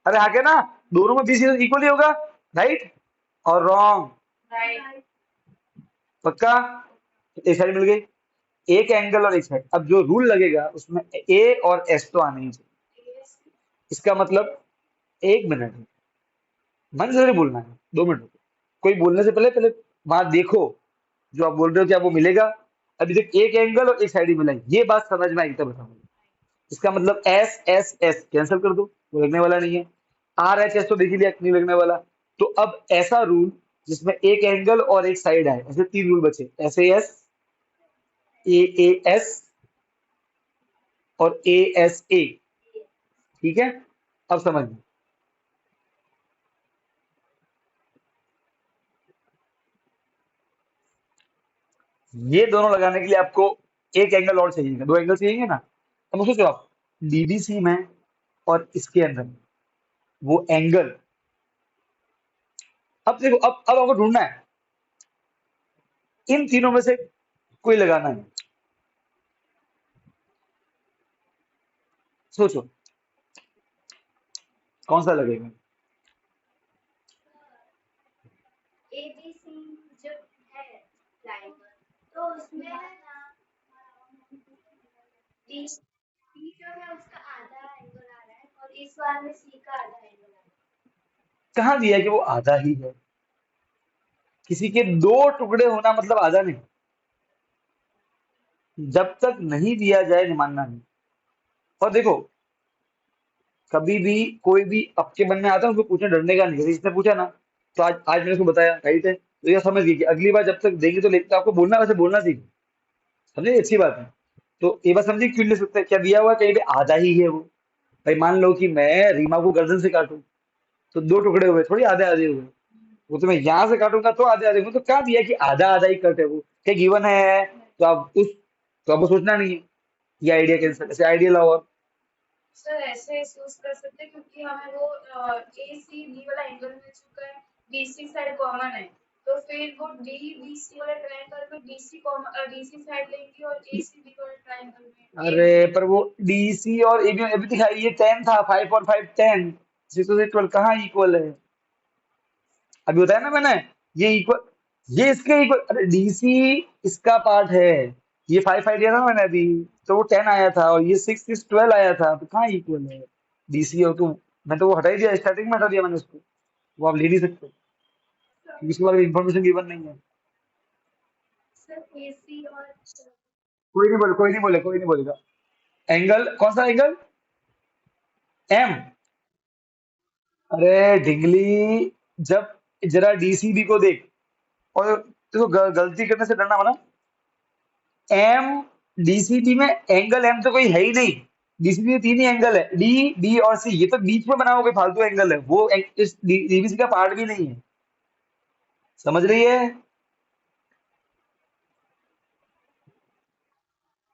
अरे हाँ क्या ना, दोनों में बीसी इक्वल ही होगा, राइट और रॉन्ग, राइट। पक्का। तो एक साइड मिल गई, एक एंगल और एक साइड। अब जो रूल लगेगा उसमें ए और एस तो आने ही चाहिए। इसका मतलब, एक मिनट, मन से नहीं बोलना है, 2 मिनट रुको। कोई बोलने से पहले पहले वहां देखो, जो आप बोल रहे हो क्या वो मिलेगा। अभी तक एक एंगल और एक साइड ही मिला है, ये बात समझ में आई तब बताऊंगा। इसका मतलब एस एस एस कैंसिल कर दो, वो लगने वाला नहीं है। आर एच एस तो देख ही लिया नहीं लगने वाला। तो अब ऐसा रूल जिसमें एक एंगल और एक साइड आए, ऐसे 3 रूल बचे, एस ए एस और ए एस ए, ठीक है। अब समझ में, ये दोनों लगाने के लिए आपको एक एंगल और चाहिए, 2 एंगल चाहिए ना। अब सोचो आप, डीबीसी में और इसके अंदर वो एंगल, अब देखो, अब आपको ढूंढना है इन तीनों में से कोई लगाना है। सोचो कौन सा लगेगा। एबीसी जो है ट्रायंगल, तो उसमें है ना डी डी जो है उसका आधा एंगल आ रहा है और इस बार में सी का आधा एंगल आ रहा है। कहाँ दिया कि वो आधा ही है? किसी के दो टुकड़े होना मतलब आधा नहीं। जब तक नहीं दिया जाए नहीं मानना नहीं। और देखो कभी भी कोई भी आपके मन में आता है उसको पूछने डरने का नहीं। जैसे इसने पूछा ना, तो आज मैंने उसको बताया राइट है, तो ये समझ गई कि अगली बार जब तक देंगे तो आपको बोलना वैसे बोलना सीखो। समझे, अच्छी बात है। तो ये बात समझिए क्यों ले सकते हैं, क्या दिया हुआ है, कहीं पे आधा ही है वो। भाई मान लो कि मैं रीमा को गर्दन से काटूं, तो दो टुकड़े हुए, थोड़ी आधे आधे हुए। वो तो मैं यहाँ से काटूंगा तो आधे आधे होंगे, तो क्या दिया कि आधा आधा ही कट है वो, क्या गिवन है। तो आप उस तो आपको सोचना नहीं है, ये आइडिया कैंसिल, ऐसे आइडिया लाओ। और सर ऐसे यूज कर सकते हैं क्योंकि हमें वो ए सी बी वाला एंगल मिल चुका है, बीसी साइड कॉमन है, तो फिर वो डी बीसी वाले ट्रायंगल में डीसी कॉमन डीसी साइड लेंगे और ए सी बी वाले ट्रायंगल में ए अरे पर वो डीसी और एबी अभी दिखाई, ये 10 था, 5 और 5 10, 6 से 12 कहाँ इक्वल है? अभी बताया ना मैंने, ये इक्वल, ये इसके इक्वल। अरे डीसी इसका पार्ट है, ये 5 आइडिया था ना मैंने अभी, तो वो 10 आया था और ये 6 6 12 आया था, तो कहाँ इक्वल है डीसी और तो। मैं तो वो हटा ही दिया, स्टार्टिंग में हटा दिया मैंने उसको। वो आप ले नहीं सकते क्योंकि उसके बारे में इन्फॉर्मेशन गिवन नहीं है। सर एसी और कोई नहीं बोले, कोई नहीं बोलेगा। एंगल कौन सा एंगल? एम। अरे ढिंगली, जब जरा डीसीबी को देख, और देखो गलती करने से डरना मना। एम डीसीबी में एंगल एम तो कोई है ही नहीं। डीसीबी में तीन ही एंगल है, डी बी और सी, ये तो बीच में बना हुआ कोई फालतू एंगल है, वो इस डीबीसी का पार्ट भी नहीं है। समझ रही है?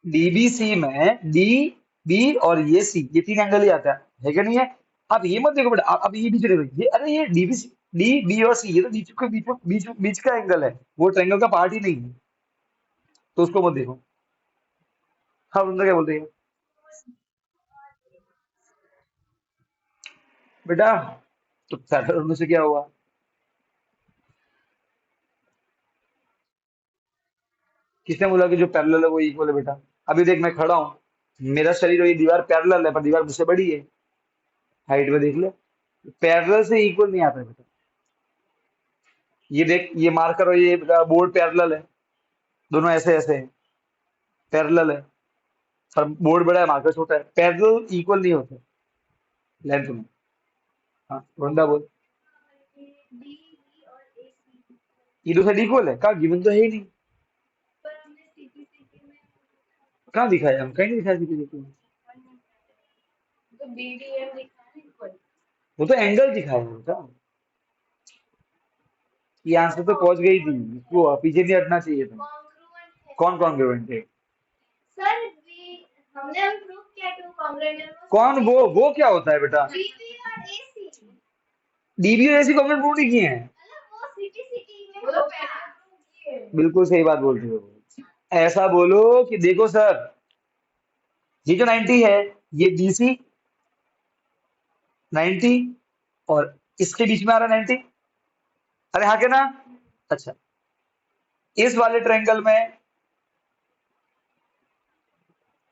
डीबीसी में डी बी और ये सी, ये तीन एंगल ही आता है क्या नहीं है? आप ये मत देखो बेटा, आप ये बीच में देखो, ये अरे ये डीबीसी, डी बी और सी, ये तो बीच का एंगल है, वो ट्रायंगल का पार्ट ही नहीं है। तो उसको मत देखो। हाँ बंदा क्या बोल रही है बेटा? तो पैरेलल होने से क्या हुआ? किसने बोला कि जो पैरेलल है वो इक्वल है बेटा? अभी देख मैं खड़ा हूँ, मेरा शरीर और ये दीवार पैरेलल है, पर दीवार मुझसे बड़ी है, हाइट में देख ले। पैरेलल से इक्वल नहीं आता है बेटा। ये देख, ये मार्कर और ये बोर्ड पैरेलल है, दोनों ऐसे ऐसे हैं, पैरेलल है। पर बोर्ड बड़ा है, मार्कर छोटा है, पैरेलल इक्वल नहीं होते लेंथ में। हाँ वृंदा बोल। डी बी और एसी, ये दो साइड इक्वल है, कहाँ गिवन तो है ही नहीं। पर हमने सीपीसीटी में कहाँ दिखाया, हम कहीं नहीं दिखाया किसी को। तो बी डी एम लिखा है इक्वल। वो तो एंगल दिखाया है बेटा। ये आंसर तो पहुंच गई थी, इसको पीछे नहीं हटना चाहिए था। कॉन्ग्रुएंट है कौन सर। कॉन्ग्रुएंट है? सर हमने हम प्रूव किया कि वो कॉन्ग्रुएंट है, कौन वो क्या होता है बेटा? बीबी और एसी, डीबी और एसी कॉन्ग्रुएंट प्रूव नहीं किए हैं? मतलब वो सीपीसीटी में वो तो होता पहले है। प्रूव किए। बिल्कुल सही बात बोल रहे हो। ऐसा बोलो कि देखो सर, ये जो 90 है, ये बीसी 90, और इसके बीच में आ रहा है 90। अरे हाँ क्या ना? अच्छा, इस वाले ट्रायंगल में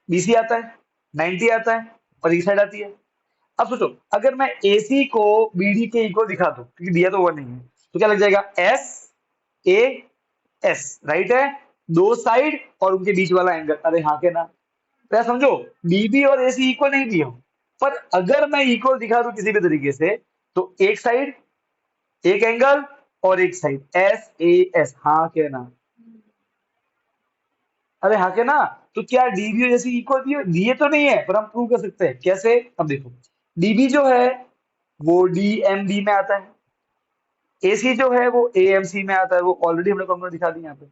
बीसी आता है, 90 आता है, और ये साइड आती है। अब सोचो, अगर मैं एसी को बीडी के इक्वल दिखा दूं, क्योंकि दिया तो वो नहीं है, तो क्या लग जाएगा? एस ए एस, राइट है, दो साइड और उनके बीच वाला एंगल। अरे हाँ के ना? तो यार समझो, डीबी और एसी इक्वल नहीं दिए हो, पर अगर मैं इक्वल दिखा दूं किसी भी तरीके से, तो एक साइड, एक एंगल, और एक साइड एस ए एस, हाँ के ना? अरे हाँ के ना? तो क्या डीबी और एसी इक्वल दिए दिए तो नहीं है, पर हम प्रूव कर सकते हैं कैसे। अब देखो, डीबी जो है वो डीएमबी में आता है, एसी जो है वो एएमसी में आता है, वो ऑलरेडी हमने कॉन्ग्रुएंट दिखा दी यहाँ पे।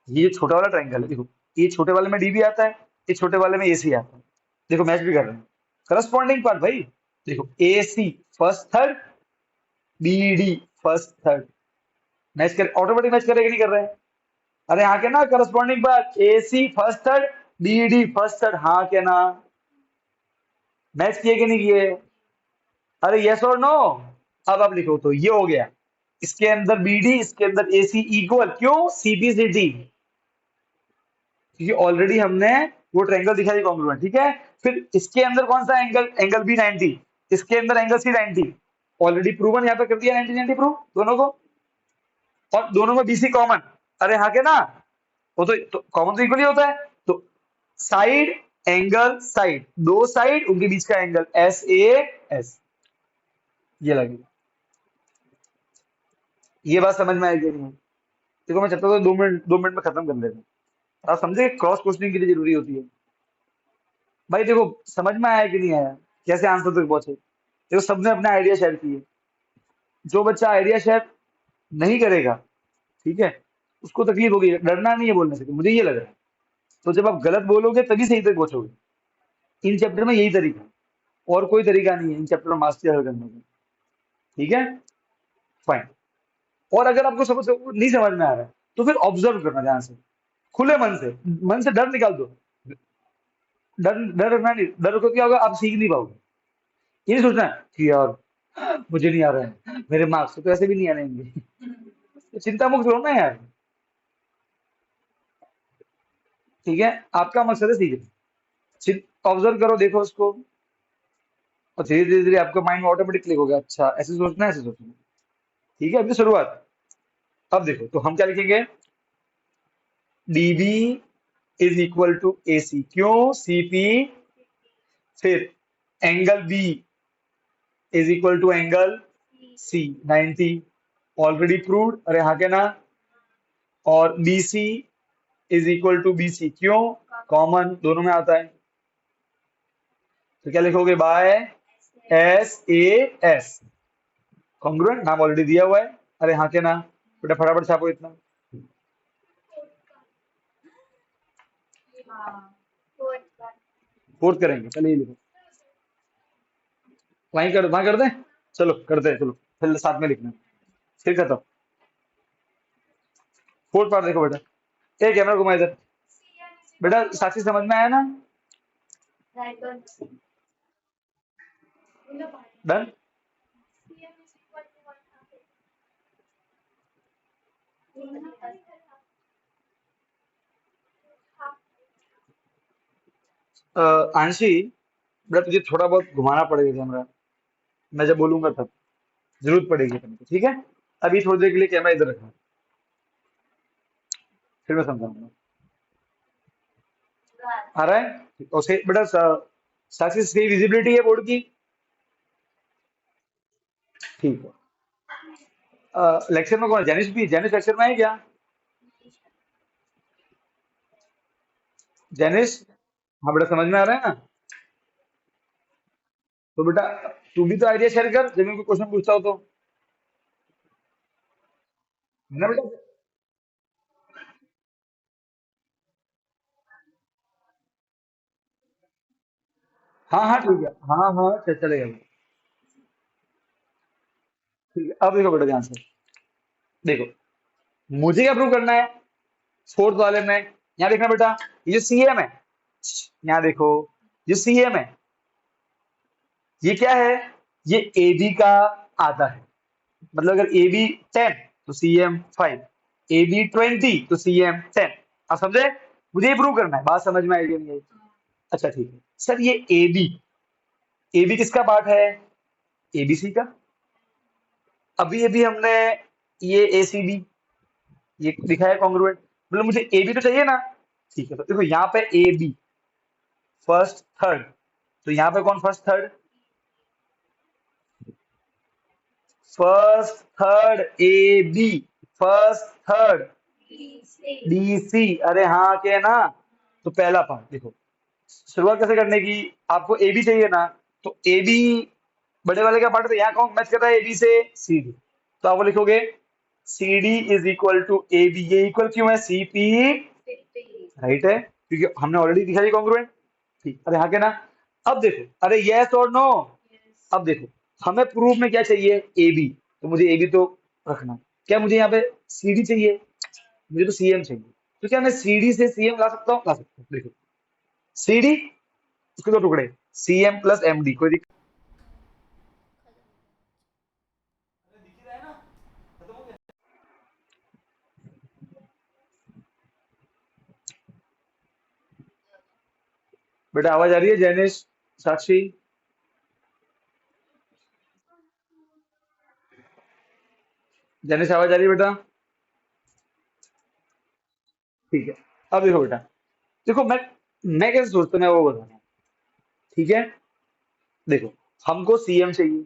ये जो छोटा वाला ट्रायंगल है देखो, ये छोटे वाले में डीबी आता है, ये छोटे वाले में एसी आता है। देखो मैच भी कर रहे हैं, करस्पॉन्डिंग पार्ट भाई। देखो AC first third, BD first third, match कर, ऑटोमेटिक मैच करेगा नहीं कर रहे हैं? अरे हाँ के ना? Corresponding part AC first third, BD first third, हाँ के ना? मैच किए कि नहीं किए? अरे यस और नो। अब आप लिखो तो ये हो गया, इसके अंदर बीडी, इसके अंदर एसी इक्वल, क्यों? सीपी से डी, क्योंकि ऑलरेडी हमने वो ट्रायंगल दिखाई कॉन्ग्रुएंट, ठीक है। फिर इसके अंदर कौन सा एंगल? एंगल बी 90, इसके अंदर एंगल सी 90, ऑलरेडी प्रूवन, यहाँ पे कर दिया 90 90 प्रूव दोनों को, और दोनों में बीसी कॉमन। अरे हाँ के ना, वो तो कॉमन तो इक्वली होता है, तो साइड एंगल साइड, दो साइड उनके बीच का एंगल एस ए एस, ये लगेगा। ये बात समझ में आएगी नहीं? देखो मैं चाहता हूँ 2 मिनट में खत्म कर लेते हैं। आप समझे क्रॉस क्वेश्चनिंग के लिए जरूरी होती है भाई। देखो समझ में आया कि नहीं आया, कैसे आंसर तक पहुंचे? देखो सबने अपने आइडिया शेयर किए, जो बच्चा आइडिया शेयर नहीं करेगा, ठीक है, उसको तकलीफ होगी। डरना नहीं है बोलने से, मुझे ये लग रहा है। तो जब आप गलत बोलोगे तभी सही तक पहुंचोगे। इन चैप्टर में यही तरीका है, और कोई तरीका नहीं है इन चैप्टर में मास्टरी हल करने का, ठीक है, फाइन। और अगर आपको समझ नहीं समझ में आ रहा है तो फिर ऑब्जर्व करना ध्यान से, खुले मन से डर निकाल दो। डर डर रखना नहीं, डर को क्या होगा, आप सीख नहीं पाओगे। ये नहीं सोचना है कि यार मुझे नहीं आ रहा है, मेरे मार्क्स तो ऐसे भी नहीं आएंगे। तो चिंता मुक्त रहो ना यार, ठीक है। आपका मकसद है सीखना, ऑब्जर्व करो, देखो उसको, और धीरे धीरे धीरे आपका माइंड में ऑटोमेटिक क्लिक हो गया, अच्छा ऐसे सोचना है, ऐसे सोचना है, ठीक है। अभी तो शुरुआत। अब देखो तो हम क्या लिखेंगे, DB is equal to AC, क्यों? सीपी, फिर angle B is equal to angle C 90, already proved, अरे हाँ के ना, और BC is equal to BC, क्यों? कॉमन, दोनों में आता है। तो क्या लिखोगे, by S A S, congruent, नाम ऑलरेडी दिया हुआ है, अरे हाँ के ना, बेटा फटाफट छापो इतना, हाँ। फोर्थ का फोर्थ करेंगे, पहले ये लिखो, वहीं कर दें, चलो करते हैं, चलो फिर साथ में लिखना, फिर खत्म। फोर्थ पार्ट देखो बेटा, एक कैमरा घुमा इधर, बेटा साक्षी समझ में आया ना? Right one done. आंशी, बेटा तुझे थोड़ा बहुत घुमाना पड़ेगा कैमरा, मैं जब बोलूंगा तब जरूरत पड़ेगी तुमको, ठीक है। अभी थोड़ी देर के लिए कैमरा इधर रखना, फिर मैं समझाऊंगा। आ रहा है? और सही बेटा, साक्षी सही विजिबिलिटी है बोर्ड की? ठीक है। लेक्चर में कौन है? जेनिस भी, जेनिस लेक्चर में है क्या? जेनिस, हाँ बेटा समझ में आ रहा है ना? तो बेटा तू भी तो आइडिया शेयर कर जब मैं कोई क्वेश्चन पूछता हो तो, है ना बेटा? हाँ हाँ ठीक है, हाँ हाँ चलेगा, ठीक है। अब देखो बेटा ध्यान से, देखो मुझे क्या प्रूव करना है फोर्थ वाले में, यहाँ देखना बेटा, ये जो सीएम है, यहाँ देखो, ये सीएम है, ये क्या है? ये ए बी का आधा है, मतलब अगर ए बी 10 तो सी एम 5, ए बी 20 तो सी एम 10। आप समझे? मुझे ये प्रूव करना है, बात समझ में आएगी नहीं आई? अच्छा ठीक है सर, ये ए बी किसका पार्ट है? ए बी सी का। अभी अभी हमने ये ए सी बी ये दिखाया कॉन्ग्रुएंट, मतलब मुझे ए बी तो चाहिए ना, ठीक है। तो देखो यहाँ पे ए बी फर्स्ट थर्ड, तो यहाँ पे कौन first third? First third A B, first third D C, अरे हाँ के ना। तो पहला पार्ट देखो, शुरुआत कैसे करने की, आपको ए बी चाहिए ना, तो ए बी बड़े वाले का पार्ट, तो यहाँ कौन मैच कर रहा है ए बी से? C D. तो आप लिखोगे C D is equal to A B, ये इक्वल क्यों है? सी पी, राइट है, क्योंकि हमने ऑलरेडी दिखा दिया कॉन्ग्रुएंट, ठीक, अरे हाँ के ना। अब देखो, अरे यस और नो, अब देखो हमें प्रूफ में क्या चाहिए? ए बी, तो मुझे ए बी तो रखना, क्या मुझे यहाँ पे सी डी चाहिए? मुझे तो सी एम चाहिए, तो क्या मैं सी डी से सी एम ला सकता हूँ? ला सकता हूँ। देखो सी डी, उसके दो टुकड़े, CM प्लस MD, कोई दिक्कत? बेटा आवाज आ रही है जैनिश, साक्षी? जैनिश आवाज आ रही है बेटा? ठीक है। अब देखो बेटा, देखो मैं कैसे सोचता हूं, मैं वो बता रहा हूँ। ठीक है, देखो हमको CM चाहिए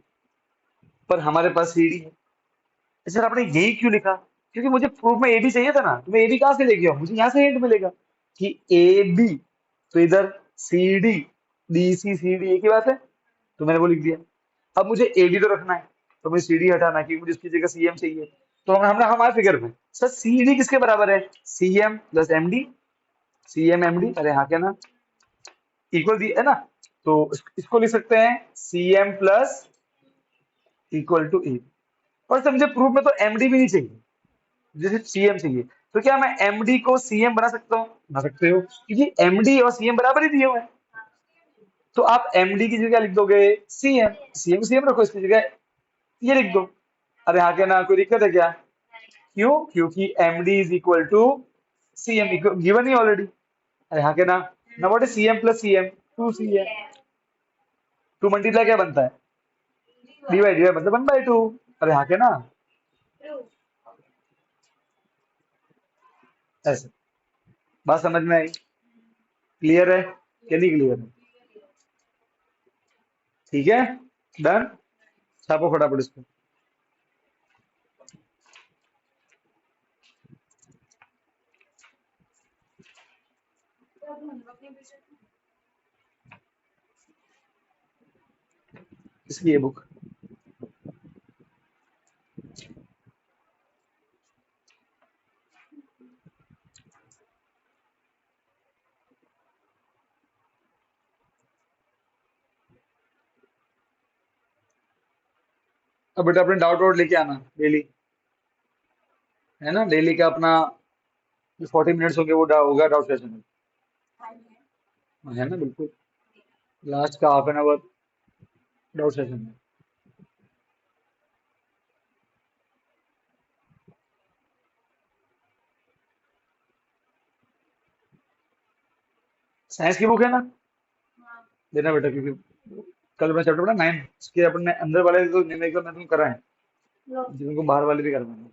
पर हमारे पास CD है। सर आपने यही क्यों लिखा? क्योंकि मुझे प्रूफ में AB चाहिए था ना, तो मैं AB कहाँ से लेके आऊं? मुझे यहाँ से हिंट मिलेगा कि AB, तो इधर CD, BC CD एक ही बात है, तो मैंने वो लिख दिया। अब मुझे AD तो रखना है, तो मुझे CD हटाना है, क्योंकि मुझे उसकी जगह CM चाहिए। तो हमने हमारे फिगर में सर CD किसके बराबर है? CM plus MD, CM MD, अरे हाँ क्या ना, इक्वल दिया है ना, तो इसको लिख सकते हैं CM plus equal to E। और सर मुझे प्रूफ में तो MD भी नहीं चाहिए, जैसे CM चाहिए। तो क्या मैं MD को CM बना सकता हूँ? बना सकते हो, क्योंकि MD और CM बराबर ही दिए हुए हैं। तो आप MD की जगह लिख दोगे CM, CM CM रखो, इसकी जगह ये लिख दो। अरे हाँ क्या ना, कोई दिक्कत है क्या? क्यों? क्योंकि MD is equal to CM, given ही ऑलरेडी। अरे हाँ क्या ना, ना what is CM plus CM? 2CM। 2 multiply क्या बनता है? डी बाई मतलब 1/2। अरे हाँ क्या ना, ऐसे। बात समझ में आई? क्लियर है क्या नहीं क्लियर है? ठीक है, डन। छापो फटाफट इसको। इसकी ये बुक। अब बेटा अपने डाउट वाउट लेके आना डेली, है ना? डेली का अपना 40 मिनट्स होंगे, वो होगा डाउट सेशन। है ना, बिल्कुल। लास्ट का half an hour doubt session है। साइंस की बुक है ना? देना बेटा, क्योंकि कल मैं चैप्टर पढ़ा 9, इसके अपने अंदर वाले तो नहीं, मैं तुम करा है, जिनको बाहर वाले भी करना है।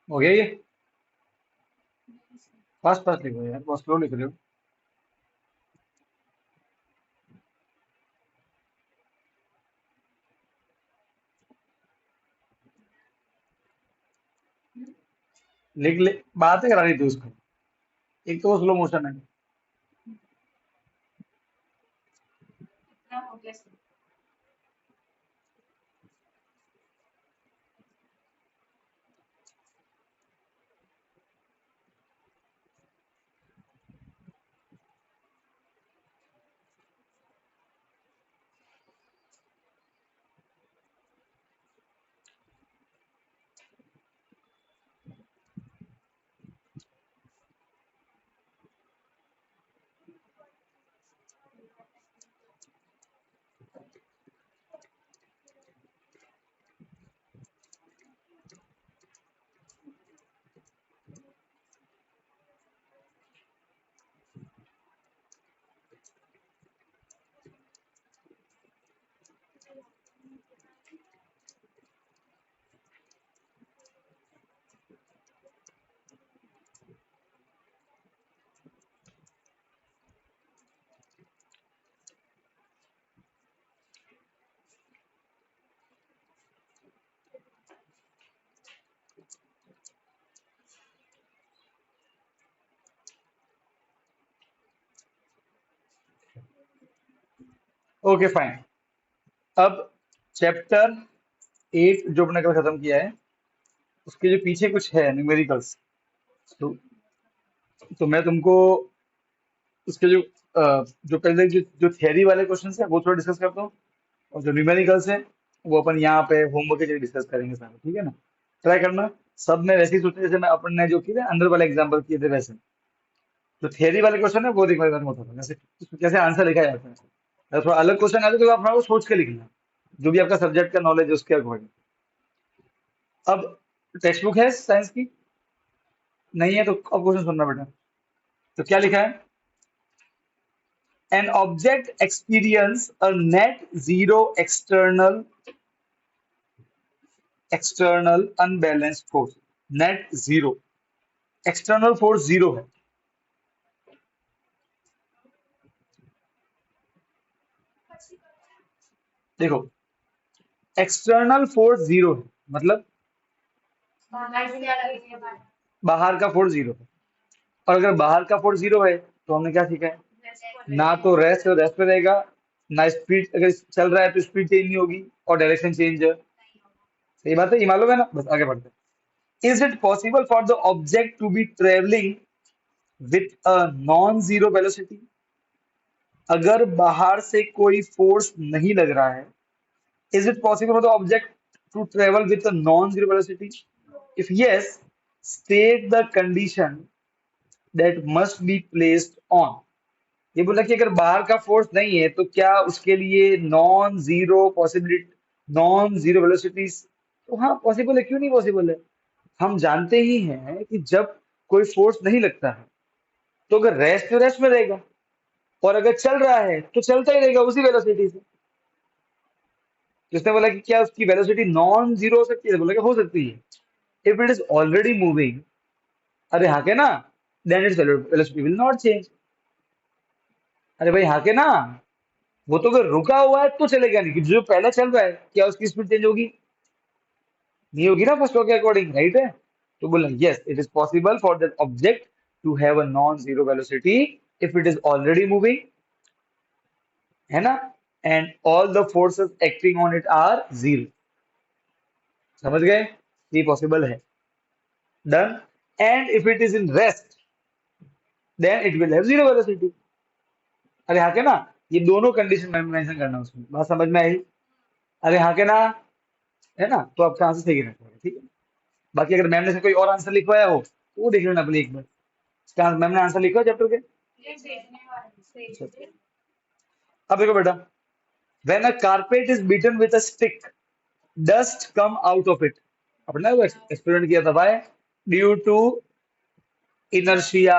हो गया ये? फास्ट फास्ट लिखो यार, बहुत स्लो लिख रहे हो। लिख ले, बातें करा रही थी उसको। एक तो वो स्लो मोशन है। इतना हो गया सब। Okay fine. अब चैप्टर 8 जो अपने कल खत्म किया है, उसके जो पीछे कुछ है न्यूमेरिकल्स, तो, तो मैं तुमको उसके जो पहले जो थियरी वाले क्वेश्चन है वो थोड़ा डिस्कस करता हूँ, और जो न्यूमेरिकल्स है वो अपन यहाँ पे होमवर्क के जरिए डिस्कस करेंगे सारे, ठीक है ना? ट्राई करना सब में वैसे ही सोचना जैसे मैं अपन ने जो किया अंदर वाले एग्जाम्पल किए थे वैसे। जो थियरी वाले क्वेश्चन है वो देखना मैं बताता हूँ कैसे कैसे आंसर लिखा जाता है। अगर थोड़ा अलग क्वेश्चन आते तो आप अपना वो सोच के लिखना, जो भी आपका सब्जेक्ट का नॉलेज है उसके अकॉर्डिंग। अब टेक्स्ट बुक है साइंस की? नहीं है तो अब क्वेश्चन सुनना बेटा। तो क्या लिखा है? An object experience a net zero external unbalanced force. Net zero, external force zero है। देखो, एक्सटर्नल फोर्स जीरो है, मतलब बाहर से आ रही है बात। बाहर का फोर्स जीरो है। और अगर बाहर का फोर्स जीरो है तो हमने क्या सीखा है? ना तो रेस्ट पे रहेगा, ना स्पीड, अगर चल रहा है तो स्पीड चेंज नहीं होगी और डायरेक्शन चेंज है। सही बात है, ये मालूम है ना? बस आगे बढ़ते हैं। Is it possible for the object to be travelling with a non zero velocity? अगर बाहर से कोई फोर्स नहीं लग रहा है, is it possible for the object to travel with a non zero velocity? If yes, state the condition that must be placed on. ये बोला कि अगर बाहर का फोर्स नहीं है तो क्या उसके लिए non zero possibility, non zero velocity? तो हाँ पॉसिबल है, क्यों नहीं पॉसिबल है? हम जानते ही हैं कि जब कोई फोर्स नहीं लगता है तो अगर रेस्ट तो रेस्ट में रहेगा, और अगर चल रहा है तो चलता ही रहेगा उसी वेलोसिटी से। जिसने बोला कि क्या उसकी वेलोसिटी नॉन जीरो हो सकती है, बोला कि हो सकती है। If it is already moving, अरे हाँ के ना, then its velocity will not change. अरे भाई हाँ के ना, वो तो अगर रुका हुआ है तो चलेगा नहीं, कि जो पहले चल रहा है क्या उसकी स्पीड चेंज होगी? नहीं होगी ना, फर्स्ट लॉ के अकॉर्डिंग, राइट है? तो बोला yes, it is possible for that object to have a non zero velocity if it is already moving, है ना? And all the forces acting on it are zero. समझ गए? ये possible है। Done. And if it is in rest then it will have zero velocity. अरे हाँ के ना, ये दोनों कंडीशन मेंशन करना उसमें, बात समझ में आई? अरे हाँ के ना, है ना? तो आपका आंसर सही रहना चाहिए, ठीक है? बाकी अगर मैम ने से कोई और आंसर लिखवाया हो तो वो देख लेना अपने एक बार। मैम ने आंसर लिखा चैप्टर के? ये देखने वाले अच्छा। सही है। अब देखो बेटा, when a carpet is beaten with a stick, dust come out of it. अपने वो एक्सपेरिमेंट किया था भाई, due to inertia,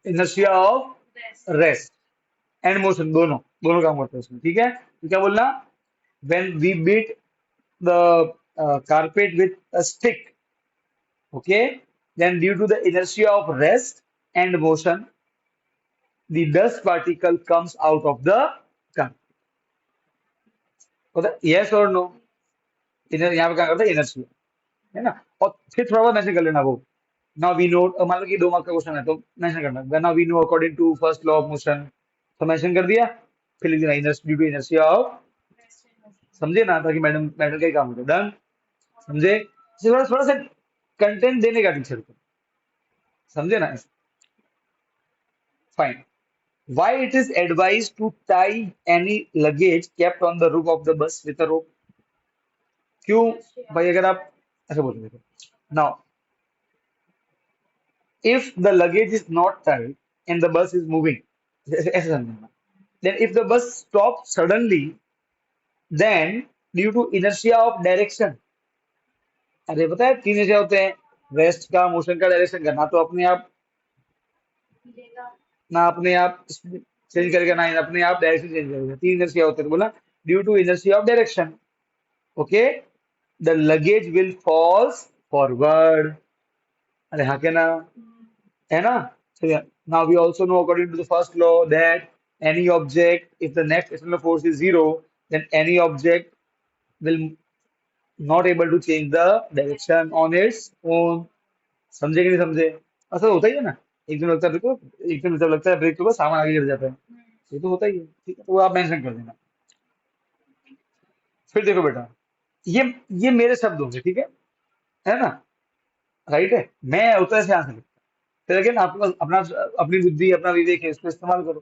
inertia of rest and motion, दोनों दोनों काम करते हैं उसमें, ठीक है? तो क्या बोलना? When we beat the carpet with a stick, Okay, then due to the inertia of rest and motion, the dust particle comes out of the car. Yes और नो? इधर यहाँ पे क्या करता है, इनर्शिया, है ना? और फिर थोड़ा बहुत मेंशन कर लेना वो, नाउ वी नो, मान लो कि 2 मार्क का क्वेश्चन है तो मेंशन करना, now we know according to first law of motion, तो मेंशन कर दिया, फिर लिख देना inertia due to inertia of, समझे ना, ताकि मैडम मैडम का ही काम होता है, डन, समझे? थोड़ा थोड़ा सा कंटेंट देने का टीचर को, समझे ना? Fine. Why it is advised to tie any luggage kept on the roof of the bus with a rope? क्यों भाई? अगर आप ऐसे बोल देखो, now if the luggage is not tied and the bus is moving, ऐसे समझना, then if the bus stops suddenly, then due to inertia of direction, अरे पता है 3 इनर्शिया होते हैं, रेस्ट का, मोशन का, डायरेक्शन का, ना तो अपने आप, ना अपने आप चेंज करेगा, ना अपने आप डायरेक्शन चेंज करेगा, 3 इनर्शिया होते हैं, तो बोला due to inertia of direction, okay, the luggage will falls forward, अरे हाँ क्या ना, है ना? So now we also know according to the first law that any object, if the next external force is zero, then any object will not able to change the direction on its own. समझे कि नहीं समझे? ऐसा होता ही है ना, एक दिन लगता है ब्रेक को, एक दिन जब लगता है ब्रेक को, सामान आगे गिर जाता है, ये तो होता ही है, ठीक है, तो वो आप मेंशन कर देना. फिर देखो बेटा, ये मेरे शब्द होंगे, ठीक है ना? राइट है, मैं उतना से आंसर लिखता, फिर अगेन आपको अपना, अपनी बुद्धि, अपना विवेक है, इसको इस्तेमाल करो,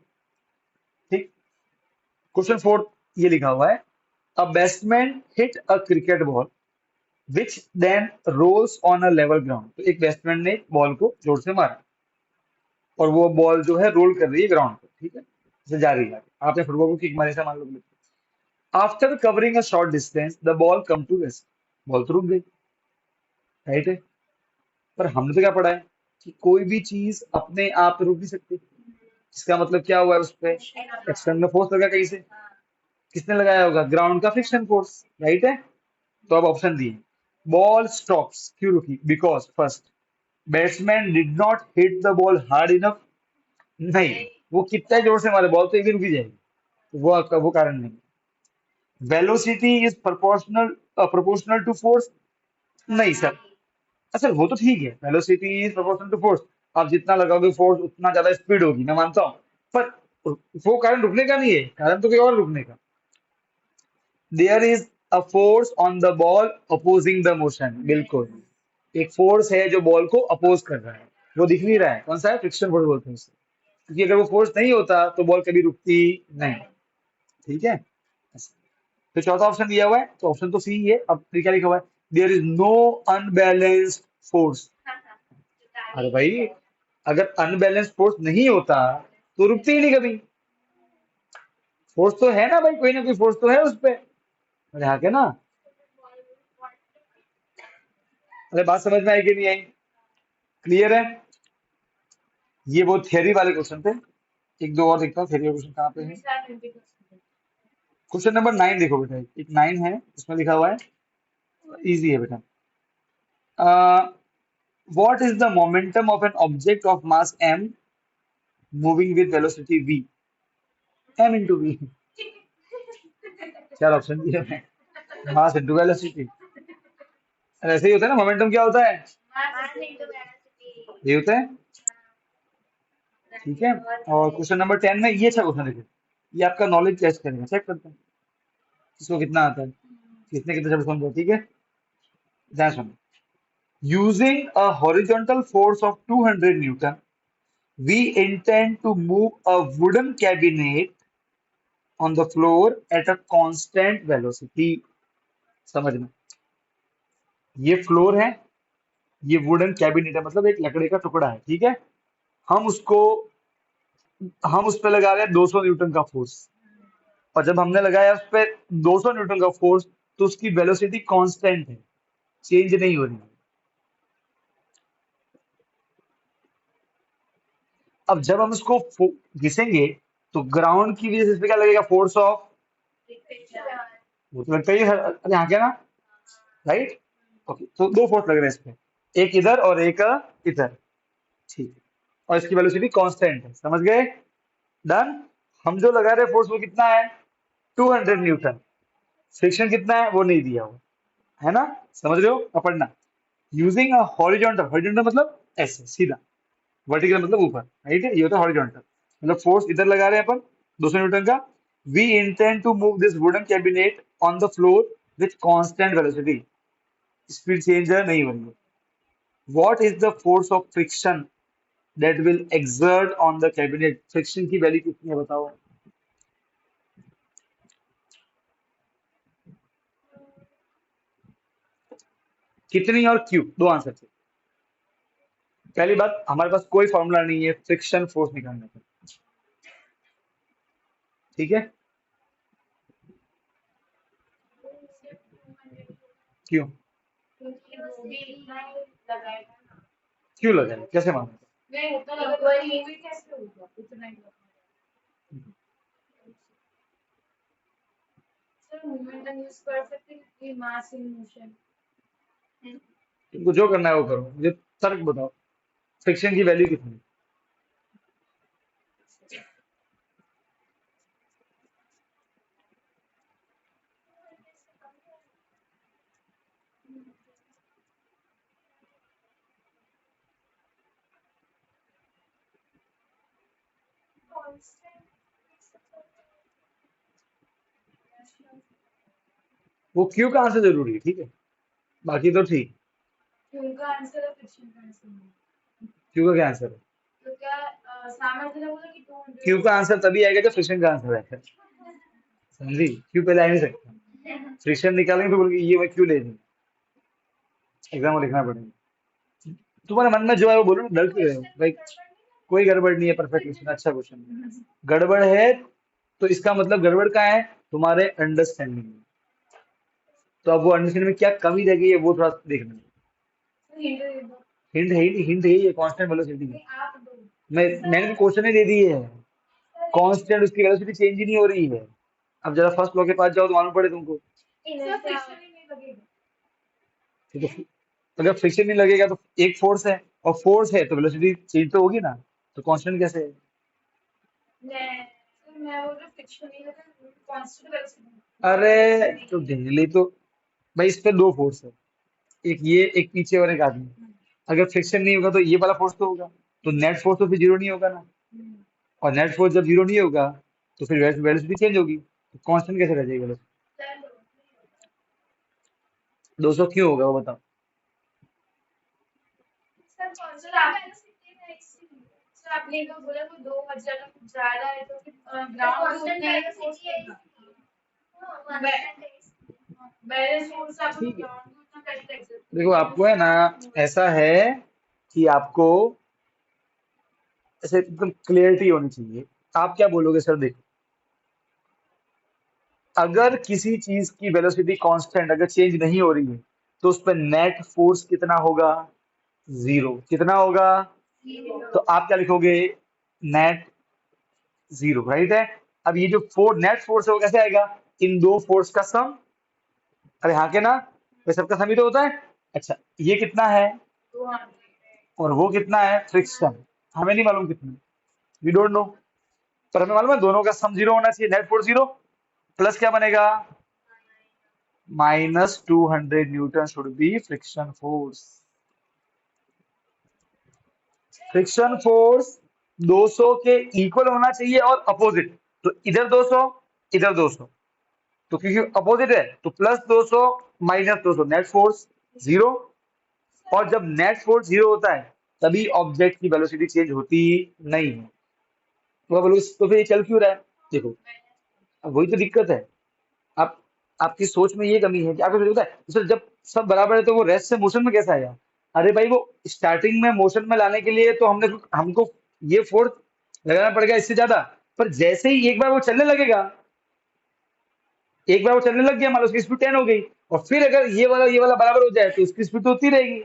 ठीक. क्वेश्चन 4 ये लिखा हुआ है, a batsman hit a cricket ball which then rolls on a level ground. तो एक बैट्समैन ने बॉल को जोर से मारा और वो बॉल जो है रोल कर रही है ग्राउंड पे, ठीक है, जैसे जा रही है, आपने फुटबॉल को किक मारी से मान लो, after covering a short distance the ball come to rest, ball तो रुक गई, राइट है, पर हमने तो क्या पढ़ा है कि कोई भी चीज अपने आप रुक नहीं सकती, इसका मतलब क्या हुआ है, उस पर एक्सटर्नल फोर्स लगा कहीं से, किसने लगाया होगा, ग्राउंड का फ्रिक्शन फोर्स, राइट है. तो अब ऑप्शन दिए, बॉल स्टॉप्स, क्यों रुकी, because first batsman did not hit the ball hard enough, नहीं, वो कितना जोर से मारे बॉल तो एक दिन रुकी जाएगी, तो वो आपका वो कारण नहीं. Velocity is proportional to force, नहीं सर, अच्छा वो तो ठीक है, velocity is proportional to force, आप जितना लगाओगे फोर्स उतना ज्यादा स्पीड होगी, मैं मानता हूँ, पर वो कारण रुकने का नहीं है, कारण तो कोई और रुकने का. There is a force on the ball opposing the motion, बिल्कुल, एक फोर्स है जो बॉल को अपोज कर रहा है, वो दिख नहीं रहा है, कौन सा है, फ्रिक्शन फोर्स बोलते हैं उसे, क्योंकि अगर वो फोर्स नहीं होता तो बॉल कभी रुकती नहीं, ठीक है. तो चौथा ऑप्शन दिया हुआ है, तो ऑप्शन तो सी ही है. अब फिर क्या लिखा हुआ है, there is no unbalanced force, अरे भाई अगर अनबैलेंस्ड फोर्स नहीं होता तो रुकती ही नहीं कभी, फोर्स तो है ना भाई, कोई ना कोई फोर्स तो है उस पे, अरे हाँ क्या ना, अरे बात समझ में आई कि नहीं आई, क्लियर है? ये वो थियरी वाले क्वेश्चन थे, एक दो और देखता हूँ थियरी क्वेश्चन कहाँ पे है. क्वेश्चन नंबर 9 देखो बेटा, एक 9 है, इसमें लिखा हुआ है, इजी है बेटा, what is the momentum of an object of mass m moving with velocity v, m into v, चार ऑप्शन दिए हैं, मास इंटू वेलोसिटी, ऐसे ही होता है ना, मोमेंटम क्या होता है, ये होता है, ठीक है. और क्वेश्चन नंबर 10 में ये अच्छा क्वेश्चन देखो, ये आपका नॉलेज टेस्ट करेगा, चेक करते हैं किसको कितना आता है, किसने कितना जब समझा, ठीक है, ध्यान सुनो. Using a horizontal force of 200 Newton we intend to move a wooden cabinet on the floor at a constant velocity. समझना, ये फ्लोर है, ये वुडन कैबिनेट है, मतलब एक लकड़ी का टुकड़ा है, ठीक है, हम उसको, हम उस पर लगा रहे हैं 200 न्यूटन का फोर्स, और जब हमने लगाया उस पर 200 न्यूटन का फोर्स तो उसकी वेलोसिटी कांस्टेंट है, चेंज नहीं हो रही है. अब जब हम उसको घिसेंगे तो ग्राउंड की वजह से इस पे क्या लगेगा, फोर्स ऑफ, वो तो लगता ही है, अरे हाँ क्या ना, राइट, ओके, तो दो फोर्स लग रहे हैं इस पे, एक इधर और एक इधर, ठीक है, और इसकी वेलोसिटी कांस्टेंट है, समझ गए? डन। हम जो लगा रहे फोर्स वो कितना है, 200 न्यूटन। फ्रिक्शन कितना है वो नहीं दिया हुआ है ना, समझ रहे हो? अब पढ़ना, यूजिंग अ हॉरिजॉन्टल, हॉरिजॉन्टल मतलब ऐसे सीधा, वर्टिकल मतलब ऊपर, राइट है, ये होता है हॉरिजॉन्टल, मतलब फोर्स इधर लगा रहे हैं अपन 200 न्यूटन का। We intend to move this wooden cabinet on the floor with constant velocity, speed change नहीं हो रही है। What is the force of friction that will exert on the cabinet, friction की वैल्यू कितनी है बताओ? कितनी और क्यों, दो आंसर थे। पहली बात, हमारे पास कोई फॉर्मूला नहीं है फ्रिक्शन फोर्स निकालने का, ठीक है? क्यों? क्योंकि वो भी इतना ही लगाएगा ना। क्यों लगाए, कैसे मालूम? नहीं उतना लगा वो भी कैसे होगा उतना ही लगाएगा। सर मोमेंटम यूज कर सकते हैं कि मास इन मोशन। तुमको जो करना है वो करो, मुझे तर्क बताओ, फ्रिक्शन की वैल्यू कितनी है? वो क्यों का आंसर जरूरी है, ठीक है, बाकी तो ठीक। उनका आंसर है फ्रिक्शन का आंसर नहीं। क्यों का क्या आंसर है? तो क्या सामर्थ्य ने बोला कि 200 क्यों का आंसर तभी आएगा जब फ्रिक्शन का आंसर आएगा, समझी? क्यों पहले आ नहीं सकता, फ्रिक्शन निकालेंगे तो बोलेंगे ये मैं क्यों ले लूं, एग्जाम में लिखना पड़ेगा। तुम्हारे मन में जो है वो बोलो ना, डर क्यों रहे हो भाई? कोई गड़बड़ नहीं है, परफेक्ट क्वेश्चन, अच्छा क्वेश्चन है। गड़बड़ है तो इसका मतलब गड़बड़ का है तुम्हारे अंडरस्टैंडिंग में, तो अब वो अंडरस्टैंडिंग में क्या कमी रह गई है वो थोड़ा देखना है। हिंट दे दो। हिंट है ही नहीं, हिंट है ही कांस्टेंट वेलोसिटी है। नहीं, आप दो। मैंने क्वेश्चन ही दे दी है, कांस्टेंट, उसकी वेलोसिटी चेंज ही नहीं हो रही है। अब जरा फर्स्ट लॉ के पास जाओ तो मालूम पड़े तुमको। सर फ्रिक्शन ही नहीं लगेगा। ठीक है, अगर फ्रिक्शन नहीं लगेगा तो एक फोर्स है, और फोर्स है तो वेलोसिटी चेंज तो होगी ना, तो कांस्टेंट कैसे है? मैं बोल रहा फ्रिक्शन नहीं लगा कांस्टेंट वेलोसिटी। अरे तो दिल्ली तो, भाई इस पे दो फोर्स है, एक ये एक पीछे और एक आदमी, अगर फ्रिक्शन नहीं होगा तो ये वाला फोर्स तो होगा, तो नेट फोर्स तो फिर जीरो नहीं होगा ना, और नेट फोर्स जब जीरो नहीं होगा तो फिर वेलोसिटी चेंज होगी, तो कांस्टेंट कैसे रह जाएगी वेलोसिटी? 200 क्यों होगा वो बताओ? सर कांस्टेंट आपने तो बोला वो 2000 तक जा रहा है तो फिर ग्राउंड पे उतना ही फोर्स होगा। बैलेंस फोर्स आप ठीक है, ग्राउंड पे उतना कैसे देख सकते हो? देखो आपको है ना, ऐसा है कि आपको ऐसे एकदम क्लियरिटी होनी चाहिए। आप क्या बोलोगे सर, देखो, अगर किसी चीज की वेलोसिटी कांस्टेंट अगर चेंज नहीं हो रही है तो उस पर नेट फोर्स कितना होगा? जीरो। कितना होगा? तो आप क्या लिखोगे? नेट जीरो, राइट है। अब ये जो नेट फोर्स है वो कैसे आएगा? इन दो फोर्स का सम। अरे हाँ के ना, वे सबका सम ही तो होता है। अच्छा, ये कितना है 200 और वो कितना है? फ्रिक्शन। हमें नहीं मालूम कितना, वी डोंट नो, पर हमें मालूम है दोनों का सम जीरो होना चाहिए, नेट फोर्स जीरो, प्लस क्या बनेगा? -200 Newton should be friction force. Friction force 200 के इक्वल होना चाहिए और अपोजिट, तो इधर 200 इधर 200, तो क्योंकि अपोजिट है तो +200 -200 नेट फोर्स जीरो, और जब नेट फोर्स जीरो होता है तभी ऑब्जेक्ट की वेलोसिटी चेंज होती नहीं है। तो बोलो तो फिर ये चल क्यों रहा है? देखो, अब वही तो दिक्कत है, आप आपकी सोच में ये कमी है कि आपको पता है सर जब सब बराबर है तो वो रेस्ट से मोशन में कैसे आया? अरे भाई वो स्टार्टिंग में मोशन में लाने के लिए तो हमने हमको ये फोर्स लगाना पड़ेगा इससे ज्यादा, पर जैसे ही एक बार वो चलने लगेगा, एक बार वो चलने लग गया मान लो उसकी स्पीड 10 हो गई, और फिर अगर ये वाला बराबर हो जाए तो उसकी स्पीड तो होती रहेगी।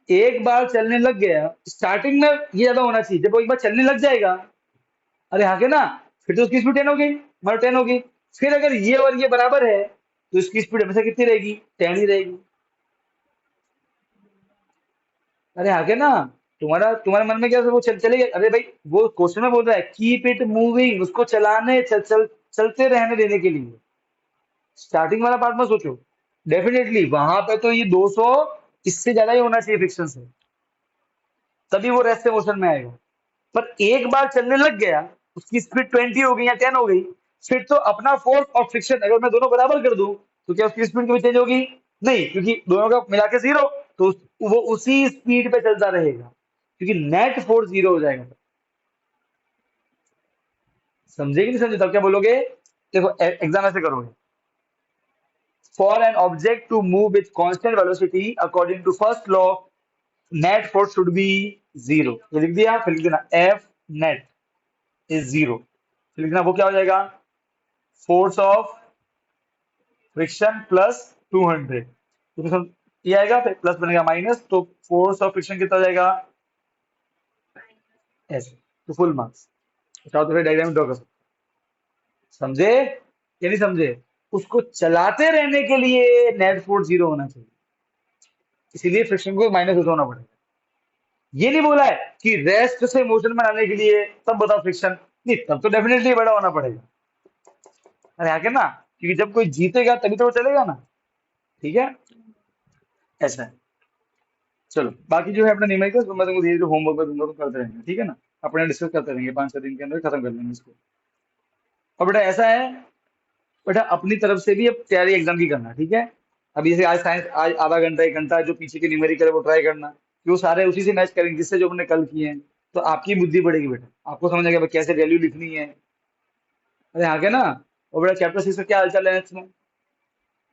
एक बार चलने लग गया, स्टार्टिंग में ये ज्यादा होना चाहिए, जब वो एक बार चलने लग जाएगा, अरे हाँ के ना, फिर तो उसकी स्पीड 10 हो गई, मतलब 10 हो गई। फिर अगर ये और ये बराबर है तो इसकी स्पीड हमेशा कितनी रहेगी, 10 ही रहेगी। अरे आगे ना, तुम्हारे मन में क्या वो चलेगा, अरे भाई वो क्वेश्चन में बोल रहा है कीप इट मूविंग, उसको चलाने चलते रहने देने के लिए। स्टार्टिंग वाला पार्ट में सोचो, डेफिनेटली वहां पे तो ये 200 इससे ज्यादा ही होना चाहिए फ्रिक्शन से, तभी वो रेस्ट मोशन में आएगा। पर एक बार चलने लग गया, उसकी स्पीड 20 हो गई या 10 हो गई, फिर तो अपना फोर्स और फ्रिक्शन अगर मैं दोनों बराबर कर दूं तो क्या उसकी स्पीड कभी चेंज होगी, नहीं, क्योंकि दोनों का मिला के 0, तो वो उसी स्पीड पे चलता रहेगा, क्योंकि नेट फोर्स 0 हो जाएगा। समझे कि नहीं समझे, तब क्या बोलोगे, देखो एग्जाम ऐसे करोगे, for an object to move with constant velocity according to first law, net force should be 0। ये लिख दिया, फिर लिख देना एफ नेट इज 0, फिर लिखना वो क्या हो जाएगा, फोर्स ऑफ फ्रिक्शन प्लस 200, तो ये आएगा, फिर प्लस बनेगा माइनस, तो फोर्स ऑफ फ्रिक्शन कितना हो जाएगा, ऐसे, तो फुल मार्क्स। चाहो तो फिर डायग्राम ड्रॉ कर सकते, समझे या नहीं समझे। उसको चलाते रहने के लिए नेट फोर्स 0 होना चाहिए, इसीलिए फ्रिक्शन को माइनस होना पड़ेगा। ये नहीं बोला है कि रेस्ट से मोशन में आने के लिए तब बताओ फ्रिक्शन, नहीं, तब तो डेफिनेटली बड़ा होना पड़ेगा। अरे आगे ना, क्योंकि जब कोई जीतेगा तभी तो वो चलेगा ना, ठीक है, ऐसा है। चलो बाकी जो है अपना न्यूमेरिकल्स मैं तुमको धीरे धीरे होमवर्क में दूंगा, तुम करते रहेंगे, ठीक है ना, अपने डिस्कस करते रहेंगे, 5-6 दिन के अंदर खत्म कर लेंगे इसको। और बेटा ऐसा है, बेटा अपनी तरफ से भी अब तैयारी एग्जाम की करना, ठीक है। अभी जैसे आज साइंस, आज आधा घंटा 1 घंटा जो पीछे के न्यूमेरिकल है वो ट्राई करना, कि वो सारे उसी से मैच करेंगे जिससे जो हमने कल किए हैं, तो आपकी बुद्धि बढ़ेगी बेटा, आपको समझ आएगा भाई कैसे वैल्यू लिखनी है। अरे आगे ना, और बेटा चैप्टर 6 का क्या हालचाल है इसमें,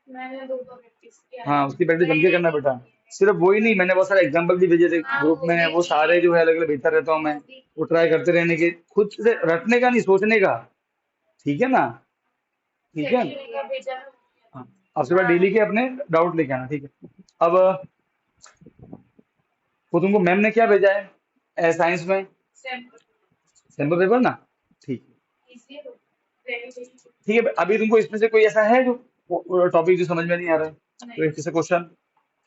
मैंने 2 प्रैक्टिस किया हाँ है। उसकी प्रैक्टिस जम के मैंने करना भी बेटा। की है। सिर्फ वही नहीं, मैंने बहुत सारे एग्जाम्पल भी भेजे थे हाँ ग्रुप वो में, भी वो की सारे है, जो है अलग अलग भेजता रहता हूँ मैं, वो भी वो की ट्राई करते रहने के, खुद से रटने का नहीं, सोचने का, ठीक है ना, ठीक है। सेक्शन का भेजा है। हाँ, आपसे बात हाँ डेली के अपने डाउट लेके आना, ठीक है। अब वो तुमको मैम ने क्या भेजा है साइंस में, सैंपल सैम्पल पेपर ना, ठीक है, इजी है, वेरी ठीक है। अभी तुमको इसमें से कोई ऐसा है जो टॉपिक जो समझ में नहीं आ रहा है, नहीं। कोई किसी क्वेश्चन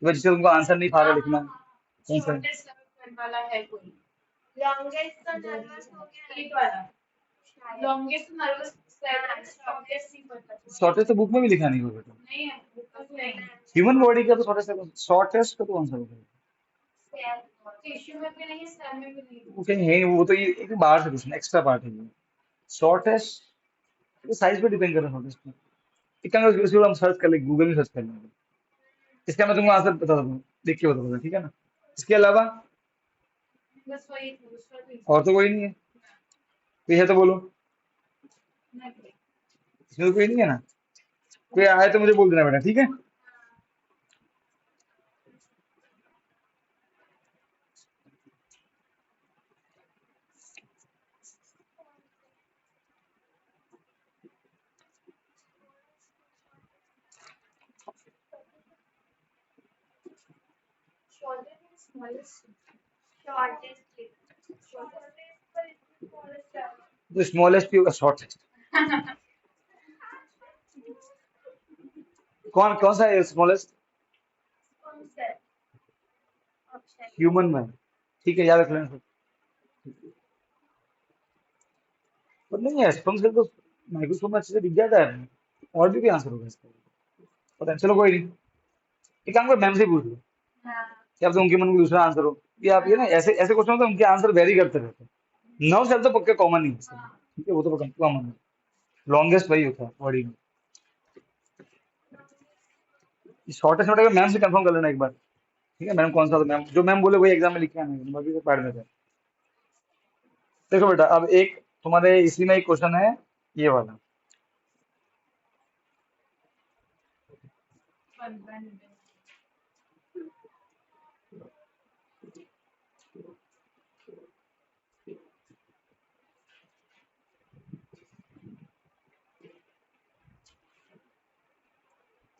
जिससे तुमको आंसर नहीं पा रहा हाँ लिखना, हाँ हाँ, कौन सा है? शॉर्टेस्ट सर्कल वाला है कोई, लॉन्गेस्ट तो नर्वस हो गया एक वाला शायद। लॉन्गेस्ट नर्वस हाँ सेगमेंट शॉर्टेस्ट नहीं पता शॉर्टेज तो बुक में भी लिखा नहीं होगा बेटा, नहीं है बुक नहीं है। ह्यूमन बॉडी का तो शॉर्टेस्ट का तो आंसर होगा, टिश्यू में भी नहीं है, सेल में भी नहीं है। वो कहीं है, वो तो ये एक बाहर से क्वेश्चन एक्स्ट्रा पार्ट है ये, शॉर्टेस्ट तो साइज पे डिपेंड कर रहा है शॉर्टेस्ट में। एक काम करो, इसको हम सर्च कर लेंगे, गूगल में सर्च कर लेंगे, इसका मैं तुमको आंसर बता दूंगा, देख के बता दूंगा, ठीक है ना। इसके अलावा बस वही दूसरा तो और तो कोई नहीं है, कोई है तो बोलो, नहीं। इसमें तो कोई नहीं है ना, कोई आए तो मुझे बोल देना बेटा, ठीक है। शॉर्टेस्ट स्मॉलेस्ट शॉर्टेस्ट तो स्मॉलेस्ट भी होगा शॉर्टेस्ट, कौन कौन सा है स्मॉलेस्ट, ऑप्शन ह्यूमन में, ठीक है, याद रख लेना। पर नहीं है स्पंज सेल तो माइक्रोस्कोप में अच्छे से दिख जाता है, और भी आंसर होगा इसका, पता नहीं, चलो कोई नहीं, एक काम करो मैम से पूछ लो, हाँ क्या पता उनके मन में दूसरा आंसर हो, ये आप ये ना ऐसे ऐसे क्वेश्चन होते हैं उनके आंसर वेरी करते रहते हैं। 9 सेल तो पक्के कॉमन ही है इसके लिए, ठीक है, वो तो कॉमन है, लॉन्गेस्ट वही होता है बॉडी में। शॉर्टेस्ट शॉर्ट मैम से कंफर्म कर लेना एक बार, ठीक है, मैम कौन सा, मैम जो मैम बोले वही एग्जाम में लिख के आना, बाकी तो पढ़ में जाए। देखो बेटा अब एक तुम्हारे इसी में एक क्वेश्चन है, ये वाला,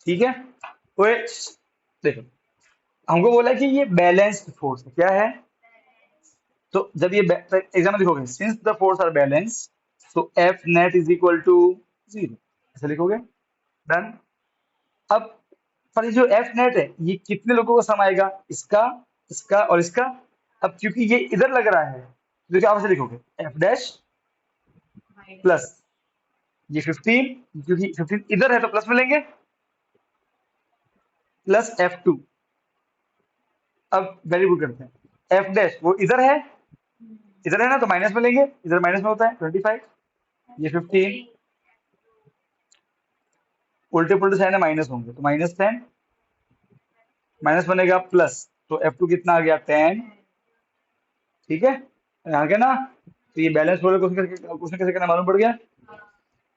ठीक है। ओए देखो, हमको बोला कि ये बैलेंस्ड फोर्स है, क्या है, तो जब ये एग्जाम में लिखोगे since the force are balance, तो F net is equal to 0, ऐसे लिखोगे, डन। अब पर ये जो एफ नेट है ये कितने लोगों का सम आएगा, इसका, इसका और इसका। अब क्योंकि ये इधर लग रहा है तो देखिए आप ऐसे लिखोगे एफ डैश प्लस ये 15, क्योंकि 15 इधर है तो प्लस में लेंगे, प्लस F2। अब वेरी गुड करते हैं, एफ डैश वो इधर है ना तो माइनस में लेंगे, इधर माइनस में होता है 25, ये 15, उल्टे पुल्टे साइन है माइनस होंगे तो -10, माइनस बनेगा प्लस, तो F2 कितना आ गया 10। ठीक है, यहाँ के ना, तो ये बैलेंस वाले क्वेश्चन कैसे करना मालूम पड़ गया,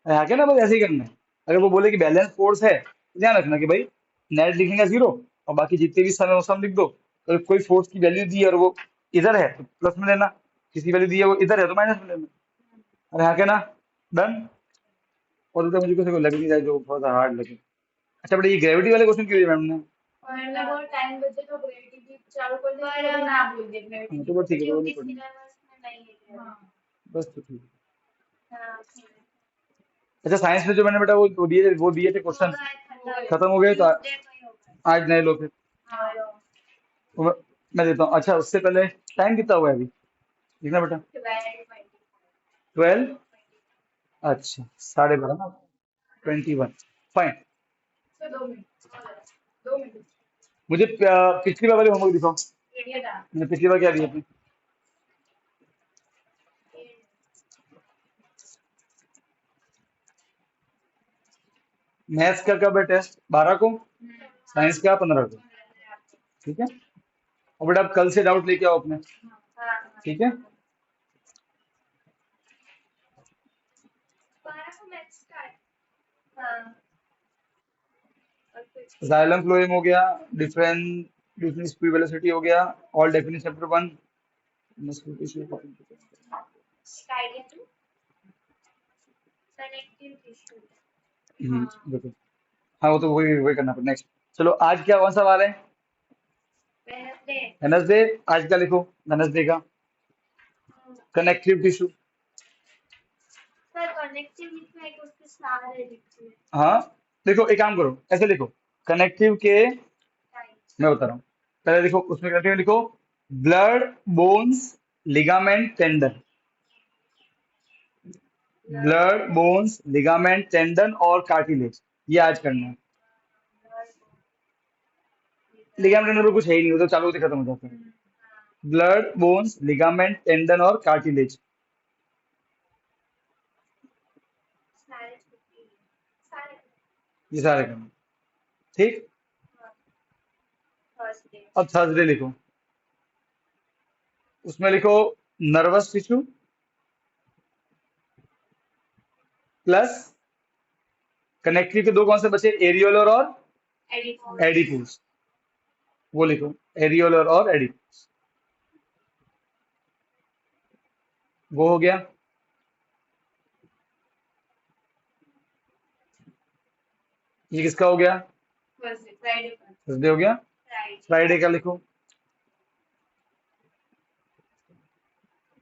यहाँ के ना बस ऐसे ही करना है। अगर वो बोले कि बैलेंस फोर्स है तो ध्यान रखना कि भाई नेट लिखने का 0 और बाकी जितने भी सम है वो सम लिख दो। तो कोई फोर्स की वैल्यू दी है और वो इधर है तो प्लस में लेना, किसी वैल्यू दी है वो इधर है तो माइनस में लेना। और यहाँ के ना डन। और तो मुझे कुछ लग नहीं रहा है जो थोड़ा सा हार्ड लगे। अच्छा बेटा ये ग्रेविटी वाले क्वेश्चन क्यों दिए मैम ने? मैंने वो टाइम बचे तो ग्रेविटी भी चालू कर दी तो ना भूल गए ग्रेविटी। तो बस ठीक है, तो नहीं क्योंकि पढ़नी सिलेबस में नहीं है। हाँ बस, तो ठीक है। हाँ, अच्छा साइंस में जो मैंने बेटा वो दिए थे क्वेश्चन खत्म हो गए तो ट्यूसडे को ही होगा। आज नए लो फिर। हाँ तो मैं देता हूँ। अच्छा उससे पहले टाइम कितना हुआ है अभी देखना बेटा, 12, अच्छा 12:30 ना, 21, फाइन। तो 2 मिनट 2 मिनट मुझे पिछली बार वाली होमवर्क दिखाओ, ये था। मैंने पिछली बार क्या दिया अपने। मैथ्स का कब है टेस्ट, 12 को, साइंस का 15 को, ठीक है। और बेटा आप कल से डाउट लेके आओ अपने, ठीक है। 12 को मैच स्टार्ट। हाँ, जाइलम फ्लोएम हो गया, डिफरेंट डिफरेंट स्पीड वेलोसिटी हो गया, all definition chapter 1, style to connective tissue. देखो हाँ वो तो वही वही करना पड़ेगा नेक्स्ट। चलो आज क्या कौन सा वार है, वेनसडे। वेनसडे। आज का लिखो वेनसडे का कनेक्टिव टिश्यू। सर कनेक्टिव लिखना है कि उसके सारे लिखने हाँ देखो एक काम करो ऐसे लिखो कनेक्टिव के, टाइप। मैं बता रहा हूँ, पहले लिखो उसमें कनेक्टिव लिखो blood bones ligament tendon, blood bones ligament tendon और कार्टिलेज, ये आज करना है। लिगामेंट टेंडन में कुछ है ही नहीं, वो तो चालू होते खत्म हो जाता है। ब्लड बोन्स लिगामेंट टेंडन और कार्टिलेज, सारे छुट्टी सारे ये सारे करना, ठीक। थर्सडे। अब थर्सडे लिखो, उसमें लिखो नर्वस टिश्यू प्लस कनेक्टिव के दो कौन से बचे, एरियोलर और एडिट एडिपोस, वो लिखो एरियोलर और एडिपोस, वो हो गया। ये किसका हो गया, फ्राइडे का थर्सडे हो गया। फ्राइडे। फ्राइडे का लिखो,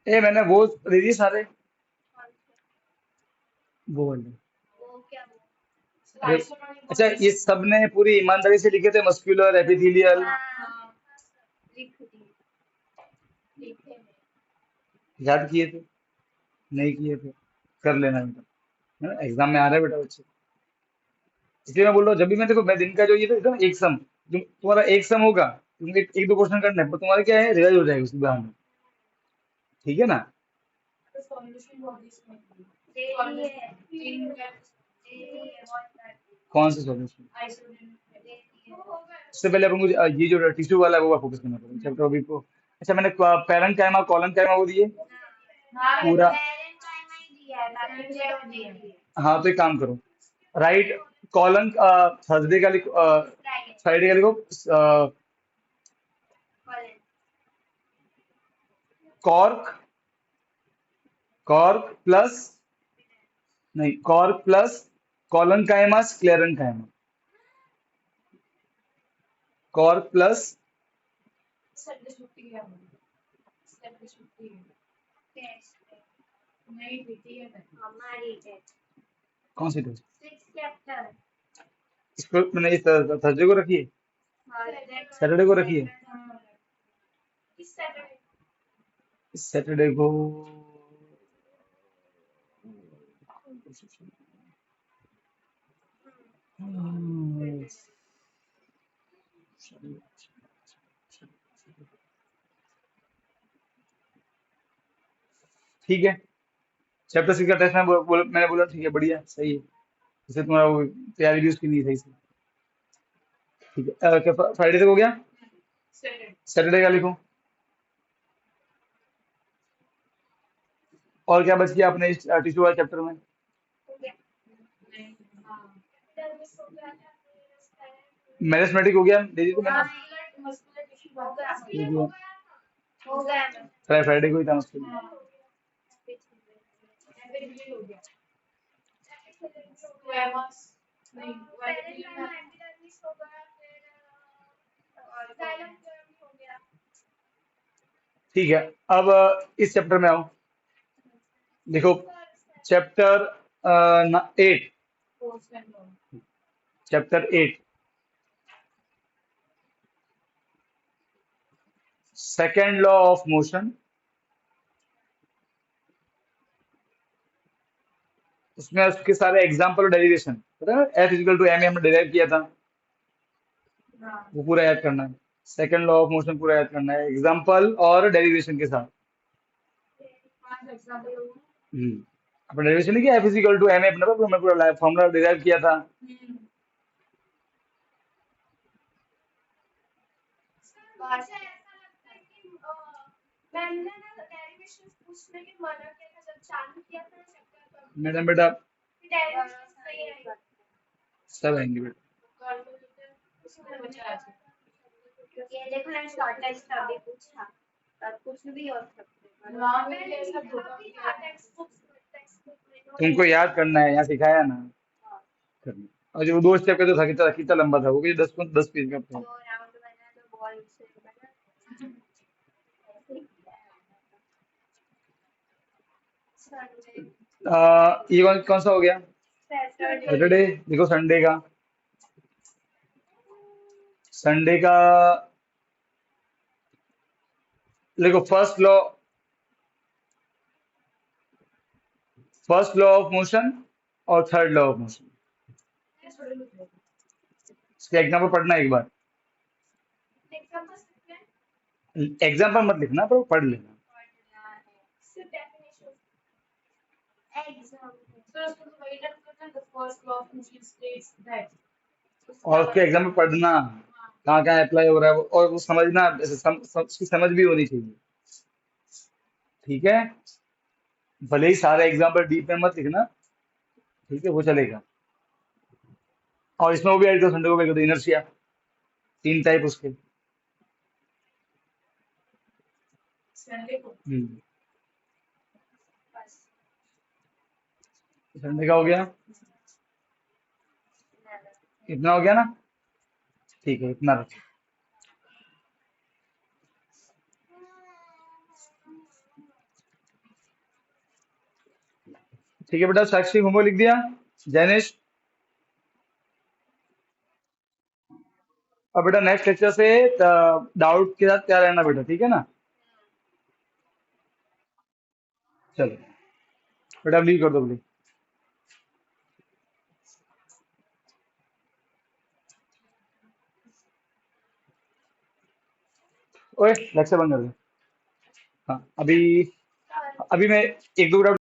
ए मैंने वो दे दिए सारे, वो वाले। वो क्या वो? अरे अच्छा ये सब ने पूरी ईमानदारी से लिखे थे, मस्कुलर एपिथेलियल, हाँ, लिख दी लिखे में। याद किए थे नहीं किए थे, कर लेना बेटा, है ना एग्जाम में आ रहा है बेटा बच्चे। इसलिए मैं बोल रहा हूँ जब भी मैं देखो मैं दिन का जो ये तो एकदम एक सम, तुम्हारा एक सम होगा, तुम एक दो क्वेश्चन करना है पर तुम्हारा क्या है रिवाइज हो जाएगा उसके बाद में, ठीक है ना। तो सॉल्यूशन बहुत इसमें डेली है तीन डेली है बहुत सारी कौन सा सॉल्यूशन, आइसोलेशन डेली है। उससे पहले अपन को ये जो टिश्यू वाला है वो फोकस करना पड़ेगा चैप्टर अभी को। अच्छा मैंने पैरेंट टाइम और कॉलन टाइम वो दिए हाँ पूरा। पेरेंट टाइम ही दिया है बाकी सब नहीं दिया। हाँ तो एक काम करो, राइट कॉलन थर्सडे का लिखो, फ्राइडे फ्राइडे का लिखो कॉलेज कॉर्क, कॉर्क प्लस, नहीं cork plus collenchyma sclerenchyma, cork plus Sunday छुट्टी है संडे छुट्टी है टेस्ट नहीं पीती है हमारी टेस्ट कौन सी टेस्ट, 6 चैप्टर इसको मैंने इस थर्सडे को रखी है, सैटरडे को रखी है, इस सैटरडे इस सैटरडे को ठीक है। चैप्टर 6 का टेस्ट मैंने बोला ठीक है, बढ़िया, सही है। इससे तुम्हारा वो तैयारी भी उसकी नहीं सही से। ठीक है, क्या फ्राइडे तक हो गया? सैटरडे का लिखो। और क्या बच गया अपने इस टिश्यू वाले चैप्टर में? हो गया। कैपिटल मिस हो गया था, फिर स्पेलिंग मैथमेटिक हो गया, दे दी तो मैंने। मस्कुलर टिश्यू हो गया। दे दिया। हो गया था। फ्राइडे को ही था मुश्किल। एपिथेलियल हो गया। एपिथेलियल हो गया। स्क्वेमस नहीं, पहले एपिथेलियल टाइम एपिडर्मिस हो गया, फिर जाइलम हो गया। ठीक है, अब इस चैप्टर में आओ। देखो chapter 8, force and law. Chapter 8 second law of motion. उसमें उसके सारे एग्जाम्पल और डेरिवेशन, पता है ना, एफ इजिकल टू एम हमने डेराइव किया था, वो पूरा याद करना है। सेकेंड लॉ ऑफ मोशन पूरा याद करना है, एग्जाम्पल और डेरिवेशन के साथ। 5 एग्जांपल हो अपने डेरिवेशन नहीं किया, एफ इजिकल टू एम अपने मैं पूरा फॉर्मूला डेराइव किया था। मुझे ऐसा लगता है कि मैंने ना डेरिवेशंस पूछने की मना किया था जब चालू किया था ना चैप्टर का। मैडम बेटा डेरिवेशंस नहीं आएगा। सब आएंगे बेटा। उसमें बचा है। ये देखो ना शॉर्ट टेक्स्ट अभी पूछा, तब कुछ भी हो सकते हैं। वहाँ में भी ऐसा होगा अभी था टेक्स्ट बुक में तुमको याद करना है, यहाँ सिखाया ना करना। और जो दो स्टेप का जो था, कितना कितना लंबा था वो, कि 10 पेज का था। दो राउंड बना दो बॉल से बना संडे ये कौन कौन सा हो गया? Saturday Saturday. देखो संडे का, संडे का देखो फर्स्ट लॉ ऑफ मोशन और थर्ड लॉ ऑफ मोशन। इसके एग्जाम्पल पढ़ना एक बार। एग्जांपल्स कितने एग्जाम्पल मत लिखना, पर पढ़ लेना। पढ़ना है सिर्फ डेफिनेशन एग्जांपल So उसको तो वही करना है, the first law of motion states that और उसके एग्जाम्पल पढ़ना, कहाँ कहाँ अप्लाई हो रहा है और वो समझना, उसकी समझ भी होनी चाहिए। ठीक है, भले ही सारे एग्जाम्पल डीप में मत लिखना, ठीक है, वो चलेगा। और इसमें वो भी ऐड करो, संडे को भी कर दो, इनर्शिया। 3 टाइप उसके। संडे को बस संडे का हो गया, इतना हो गया ना? ठीक है, इतना रखो। ठीक है बेटा, साक्षी होमवर्क लिख दिया? जैनिश, अब बेटा नेक्स्ट लेक्चर से डाउट के साथ क्या रहना बेटा, ठीक है ना? चलो बेटा, लीव कर दो प्लीज। ओए लेक्चर बंद कर दो। हाँ, अभी मैं 1-2 डाउट